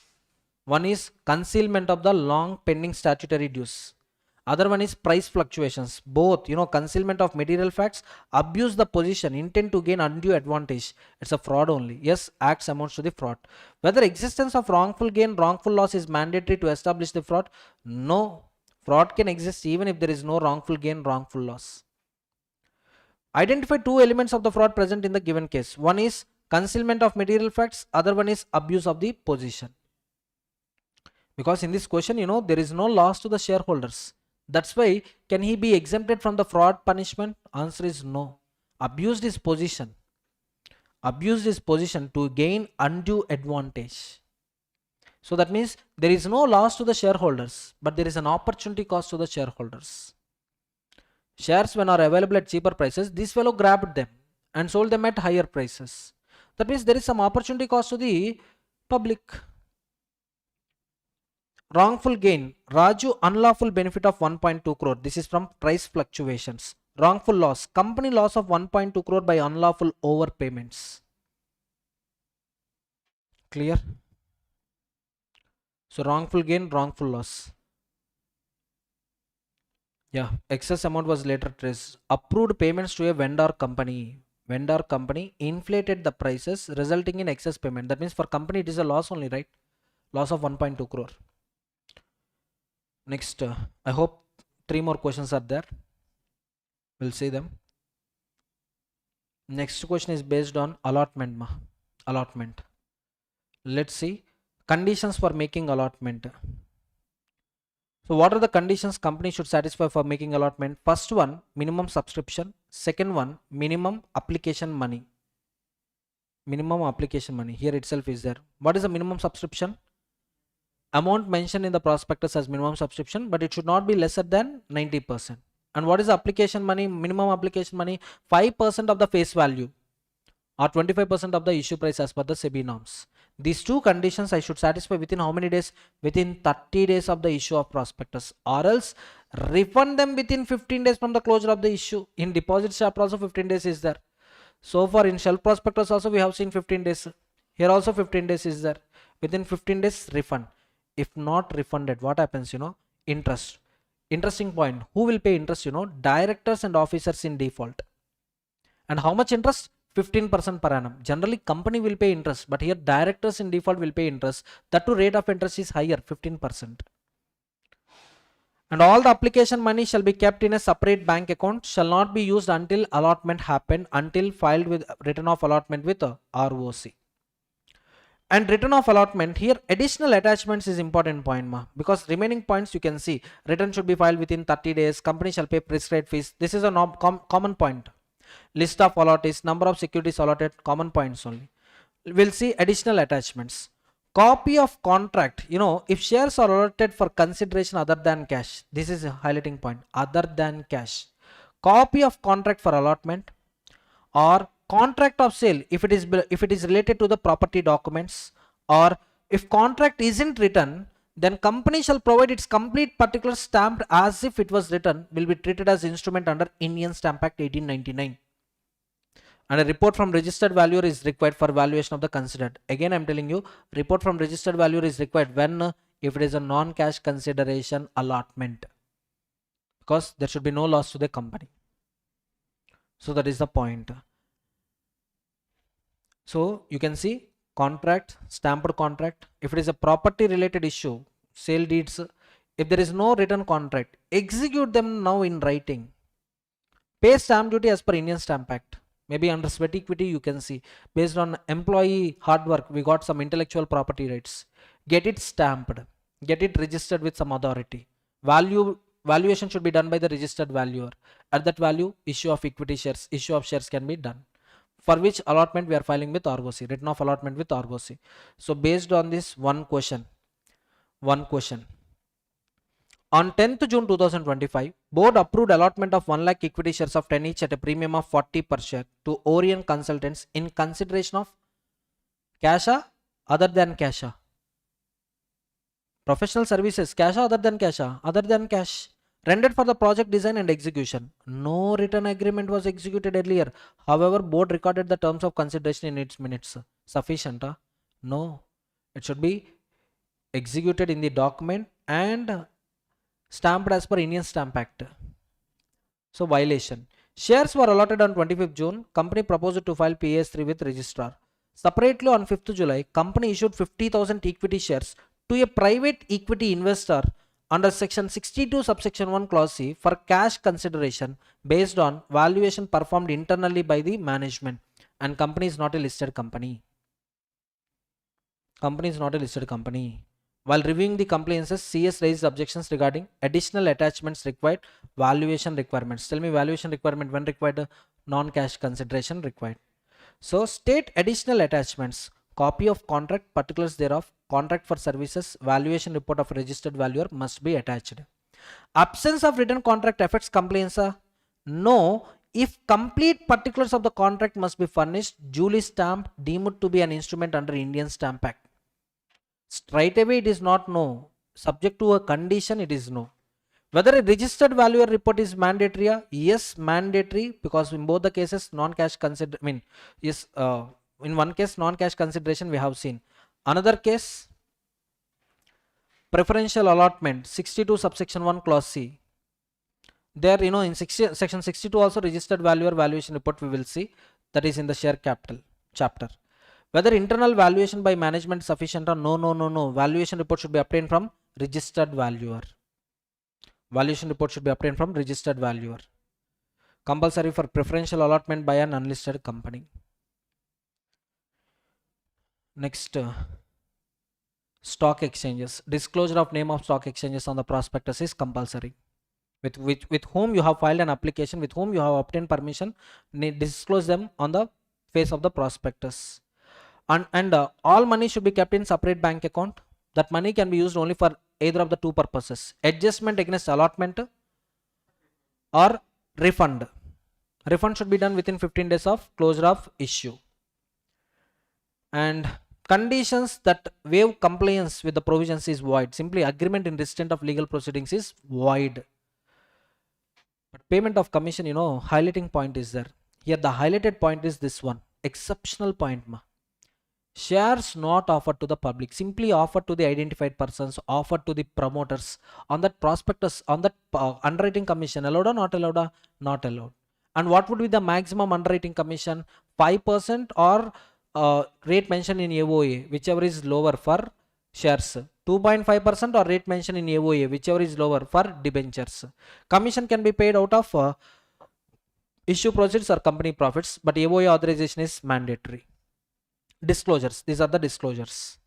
One is concealment of the long pending statutory dues. Other one is price fluctuations. Both, concealment of material facts, abuse the position, intent to gain undue advantage. It's a fraud only. Yes, acts amounts to the fraud. Whether existence of wrongful gain, wrongful loss is mandatory to establish the fraud? No. Fraud can exist even if there is no wrongful gain, wrongful loss. Identify two elements of the fraud present in the given case. One is concealment of material facts. Other one is abuse of the position. Because in this question, there is no loss to the shareholders. That's why, can he be exempted from the fraud punishment? Answer is no. Abused his position. Abused his position to gain undue advantage. So that means there is no loss to the shareholders, but there is an opportunity cost to the shareholders. Shares when are available at cheaper prices, this fellow grabbed them and sold them at higher prices. That means there is some opportunity cost to the public. Wrongful gain, Raju unlawful benefit of 1.2 crore. This is from price fluctuations. Wrongful loss, company loss of 1.2 crore by unlawful overpayments. Clear? So wrongful gain, wrongful loss. Yeah, excess amount was later traced. Approved payments to a vendor company. Vendor company inflated the prices, resulting in excess payment. That means for company it is a loss only, right? Loss of 1.2 crore. Next, I hope 3 more questions are there. We'll see them. Next question is based on allotment. Allotment. Let's see conditions for making allotment. So what are the conditions company should satisfy for making allotment? First one, minimum subscription. Second one, minimum application money. Minimum application money here itself is there. What is the minimum subscription? Amount mentioned in the prospectus as minimum subscription, but it should not be lesser than 90%. And what is the application money? Minimum application money, 5% of the face value or 25% of the issue price as per the SEBI norms. These two conditions I should satisfy within how many days? Within 30 days of the issue of prospectus, or else refund them within 15 days from the closure of the issue. In deposit chapter also 15 days is there. So far in shelf prospectus also we have seen 15 days. Here also 15 days is there. Within 15 days refund. If not refunded, what happens? Interest. Interesting point. Who will pay interest? Directors and officers in default. And how much interest? 15% per annum. Generally company will pay interest, but here directors in default will pay interest. That too rate of interest is higher, 15%. And all the application money shall be kept in a separate bank account, shall not be used until allotment happened, until filed with return of allotment with ROC. And return of allotment, here additional attachments is important point, because remaining points you can see return should be filed within 30 days, company shall pay prescribed fees. This is a common point. List of allottees, number of securities allotted, common points only. We'll see additional attachments. Copy of contract, if shares are allotted for consideration other than cash, this is a highlighting point, other than cash. Copy of contract for allotment, or contract of sale if it is related to the property documents, or if contract isn't written, then company shall provide its complete particulars stamped as if it was written, will be treated as instrument under Indian Stamp Act 1899. And a report from registered valuer is required for valuation of the considered. Again I am telling you, report from registered valuer is required when if it is a non-cash consideration allotment, because there should be no loss to the company. So that is the point. So you can see contract, stamped contract. If it is a property related issue, sale deeds, if there is no written contract, execute them now in writing. Pay stamp duty as per Indian Stamp Act. Maybe under sweat equity you can see, based on employee hard work we got some intellectual property rights. Get it stamped, get it registered with some authority. Valuation should be done by the registered valuer. At that value, issue of equity shares, issue of shares can be done. For which allotment we are filing with ROC, written of allotment with ROC. So based on this one question. On 10th June 2025, board approved allotment of 1 lakh equity shares of 10 each at a premium of 40 per share to Orient Consultants in consideration of cash other than cash. Professional services, cash other than cash, other than cash. Rendered for the project design and execution. No written agreement was executed earlier. However, board recorded the terms of consideration in its minutes. Sufficient? No. It should be executed in the document and stamped as per Indian Stamp Act. So violation. Shares were allotted on 25th June. Company proposed to file PS3 with registrar. Separately on 5th July, company issued 50,000 equity shares to a private equity investor under section 62 subsection 1 clause C for cash consideration based on valuation performed internally by the management, and company is not a listed company. Company is not a listed company. While reviewing the compliances, CS raised objections regarding additional attachments required, valuation requirements. Tell me valuation requirement when required, non-cash consideration required. So state additional attachments, copy of contract, particulars thereof, contract for services, valuation report of registered valuer must be attached. Absence of written contract affects compliance? No. If complete particulars of the contract must be furnished, duly stamped, deemed to be an instrument under Indian Stamp Act. Straight away it is not no. Subject to a condition it is no. Whether a registered valuer report is mandatory? Yes, mandatory, because in both the cases non-cash consider. Yes. In one case non-cash consideration we have seen. Another case preferential allotment 62 subsection 1 clause C. There in section 62 also registered valuer valuation report we will see, that is in the share capital chapter. Whether internal valuation by management sufficient or no. Valuation report should be obtained from registered valuer. Valuation report should be obtained from registered valuer. Compulsory for preferential allotment by an unlisted company. Next, stock exchanges. Disclosure of name of stock exchanges on the prospectus is compulsory. With whom you have filed an application, with whom you have obtained permission, disclose them on the face of the prospectus. And all money should be kept in separate bank account. That money can be used only for either of the two purposes: adjustment against allotment or refund. Refund should be done within 15 days of closure of issue. And conditions that waive compliance with the provisions is void. Simply agreement in restraint of legal proceedings is void. But payment of commission, highlighting point is there. Here the highlighted point is this one, exceptional point. Shares not offered to the public, simply offered to the identified persons, offered to the promoters on that prospectus, on that underwriting commission. Allowed or not allowed? Not allowed. And what would be the maximum underwriting commission? 5% or rate mentioned in AOA, whichever is lower for shares. 2.5% or rate mentioned in AOA, whichever is lower for debentures. Commission can be paid out of issue proceeds or company profits, but AOA authorization is mandatory. Disclosures, these are the disclosures.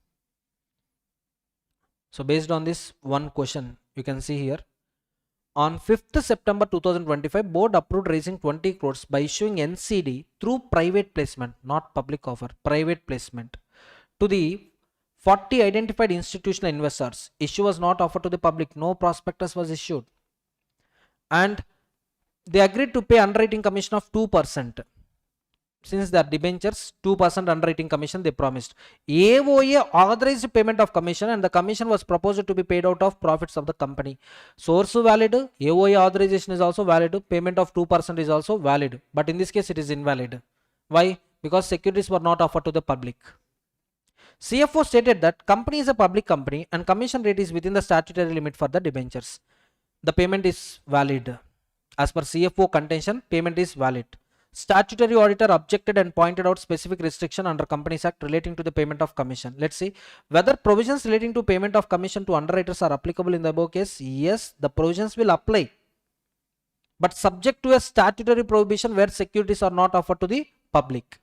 So based on this one question, you can see here, on 5th September 2025, board approved raising 20 crores by issuing NCD through private placement, not public offer, private placement, to the 40 identified institutional investors. Issue was not offered to the public, no prospectus was issued, and they agreed to pay underwriting commission of 2%. Since they are debentures, 2% underwriting commission they promised. AOA authorized payment of commission, and the commission was proposed to be paid out of profits of the company. Source valid, AOA authorization is also valid, payment of 2% is also valid, but in this case it is invalid. Why? Because securities were not offered to the public. CFO stated that company is a public company and commission rate is within the statutory limit for the debentures. The payment is valid. As per CFO contention, payment is valid. Statutory auditor objected and pointed out specific restriction under Companies Act relating to the payment of commission. Let's see whether provisions relating to payment of commission to underwriters are applicable in the above case. Yes, the provisions will apply, but subject to a statutory prohibition where securities are not offered to the public.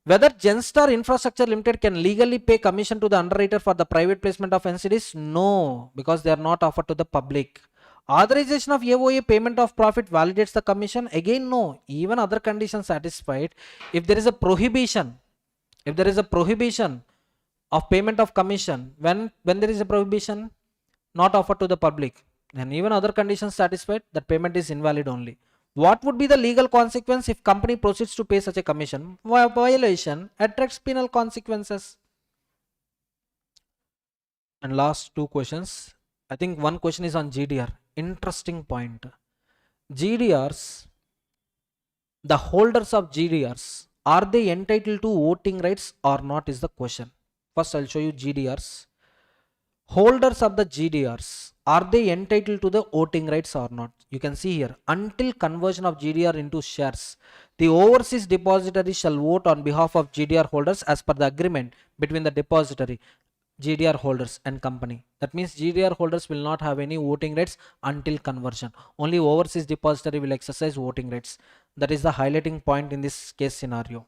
Whether Genstar Infrastructure Limited can legally pay commission to the underwriter for the private placement of NCDs? No, because they are not offered to the public. Authorization of AOA payment of profit validates the commission? Again, no. Even other conditions satisfied. If there is a prohibition, of payment of commission, when there is a prohibition not offered to the public, then even other conditions satisfied, that payment is invalid only. What would be the legal consequence if company proceeds to pay such a commission? Violation attracts penal consequences. And last two questions. I think one question is on GDR. Interesting point. GDRs, the holders of GDRs, are they entitled to voting rights or not is the question. First, I'll show you GDRs. Holders of the GDRs, are they entitled to the voting rights or not? You can see here, until conversion of GDR into shares, the overseas depository shall vote on behalf of GDR holders as per the agreement between the depository, GDR holders and company. That means GDR holders will not have any voting rights until conversion. Only overseas depository will exercise voting rights. That is the highlighting point in this case scenario.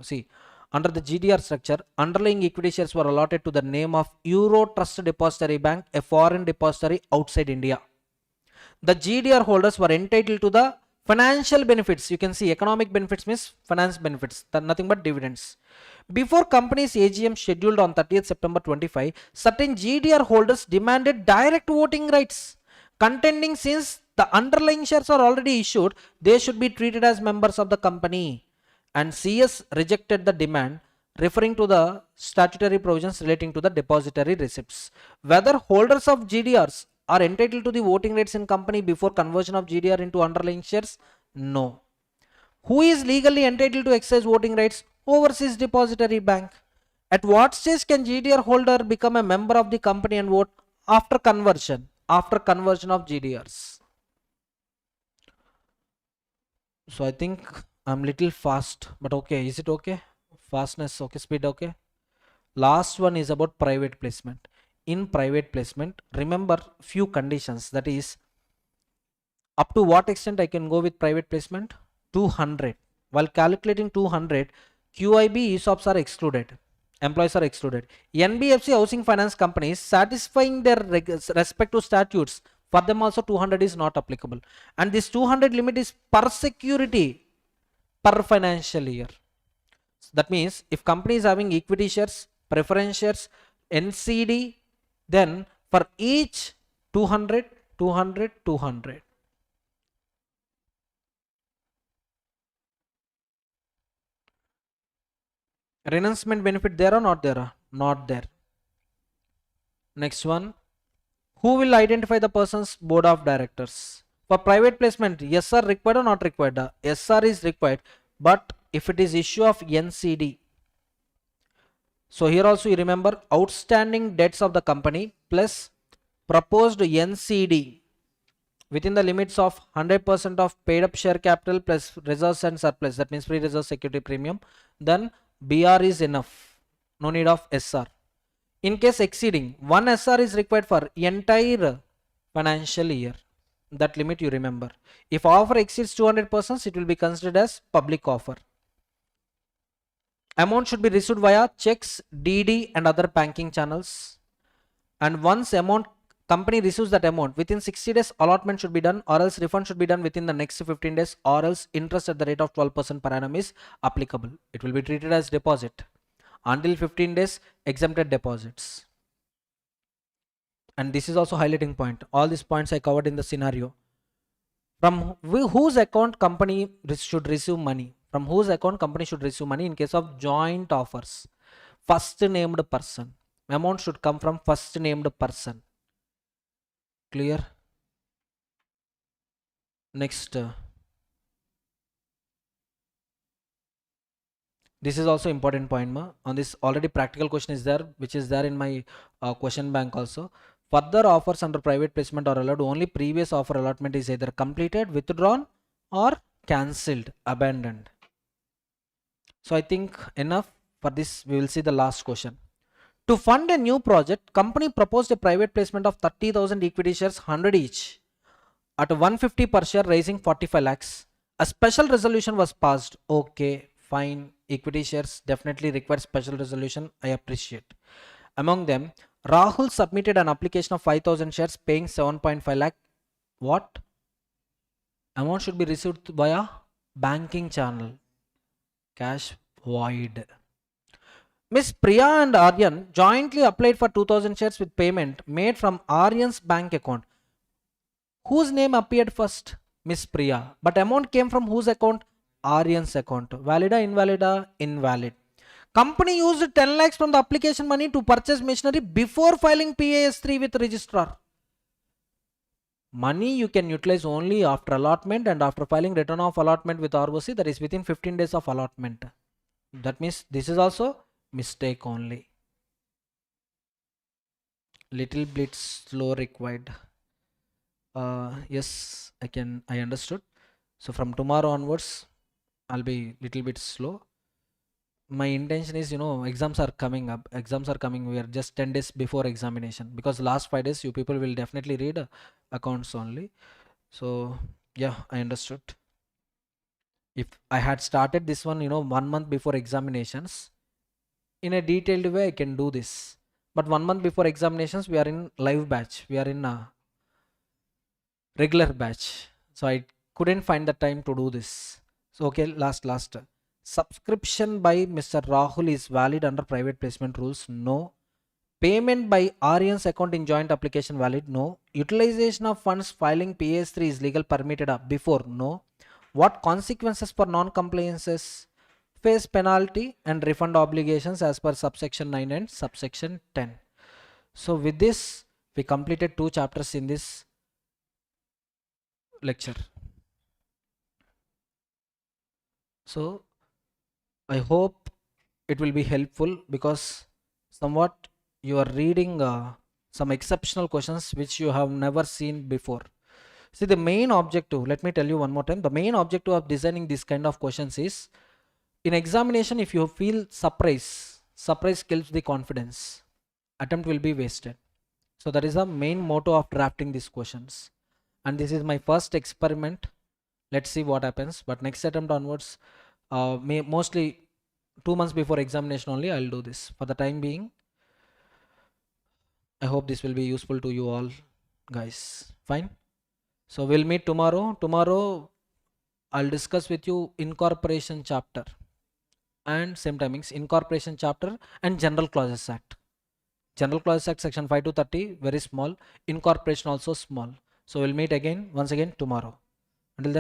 See, under the GDR structure, underlying equity shares were allotted to the name of Euro Trust Depository Bank, a foreign depository outside India. The GDR holders were entitled to the financial benefits. You can see economic benefits means finance benefits, nothing but dividends. Before company's AGM scheduled on 30th September 25, certain GDR holders demanded direct voting rights, contending since the underlying shares are already issued, they should be treated as members of the company. And CS rejected the demand, referring to the statutory provisions relating to the depository receipts. Whether holders of GDRs are entitled to the voting rights in company before conversion of GDR into underlying shares? No. Who is legally entitled to exercise voting rights? Overseas Depository Bank. At what stage can GDR holder become a member of the company and vote? After conversion. After conversion of GDRs. So I think I'm little fast, but okay. Is it okay? Fastness, okay. Speed, okay. Last one is about private placement. In private placement, remember few conditions. That is, up to what extent I can go with private placement? 200. While calculating 200, QIB ESOPs are excluded. Employees are excluded. NBFC housing finance companies satisfying their respective statutes, for them also 200 is not applicable. And this 200 limit is per security per financial year. That means if company is having equity shares, preference shares, NCD, then for each 200, 200, 200. Renouncement benefit there or not there? Not there. Next one. Who will identify the person's board of directors? For private placement, SR required or not required? SR is required, but if it is issue of NCD. So here also you remember outstanding debts of the company plus proposed NCD within the limits of 100% of paid up share capital plus reserves and surplus. That means free reserve security premium. Then BR is enough. No need of SR. In case exceeding, one SR is required for entire financial year. That limit you remember. If offer exceeds 200%, it will be considered as public offer. Amount should be received via checks, DD and other banking channels. And once company receives that amount, within 60 days allotment should be done, or else refund should be done within the next 15 days, or else interest at the rate of 12% per annum is applicable. It will be treated as deposit. Until 15 days, exempted deposits. And this is also highlighting point. All these points I covered in the scenario. From whose account company should receive money? From whose account company should receive money in case of joint offers? First named person. Amount should come from first named person. Clear? Next. This is also important point on this. Already practical question is there, which is there in my question bank also. Further offers under private placement are allowed only previous offer allotment is either completed, withdrawn or cancelled, abandoned. So I think enough for this. We will see the last question. To fund a new project, company proposed a private placement of 30,000 equity shares, 100 each at 150 per share, raising 45 lakhs. A special resolution was passed. Okay, fine. Equity shares definitely require special resolution. I appreciate. Among them, Rahul submitted an application of 5,000 shares paying 7.5 lakh. What? Amount should be received via banking channel. Cash void. Miss Priya and Aryan jointly applied for 2,000 shares with payment made from Aryan's bank account. Whose name appeared first? Miss Priya. But amount came from whose account? Aryan's account. Valida, invalida? Invalid. Company used 10 lakhs from the application money to purchase machinery before filing PAS3 with registrar. Money you can utilize only after allotment and after filing return of allotment with ROC, that is within 15 days of allotment. That means this is also mistake only. Little bit slow required. Yes, I understood. So from tomorrow onwards, I'll be little bit slow. My intention is, exams are coming up. Exams are coming. We are just 10 days before examination, because last 5 days you people will definitely read accounts only. So yeah, I understood. If I had started this one, 1 month before examinations, in a detailed way, I can do this. But 1 month before examinations, we are in live batch. We are in a regular batch. So I couldn't find the time to do this. So okay, last. Subscription by Mr. Rahul is valid under private placement rules? No. Payment by Aryan's account in joint application valid? No. Utilization of funds filing PS3 is legal permitted before? No. What consequences for non-compliances? Face penalty and refund obligations as per subsection 9 and subsection 10. So with this, we completed 2 chapters in this lecture. So I hope it will be helpful, because somewhat you are reading some exceptional questions which you have never seen before. See, the main objective, let me tell you one more time, the main objective of designing this kind of questions is, in examination, if you feel surprise kills the confidence, attempt will be wasted. So that is the main motto of drafting these questions. And this is my first experiment. Let's see what happens. But next attempt onwards, mostly 2 months before examination only, I'll do this. For the time being, I hope this will be useful to you all, guys. Fine. So we'll meet tomorrow. Tomorrow, I'll discuss with you incorporation chapter and same timings, incorporation chapter and General Clauses Act. General Clauses Act section 5 to 30, very small. Incorporation also small. So we'll meet again, once again tomorrow.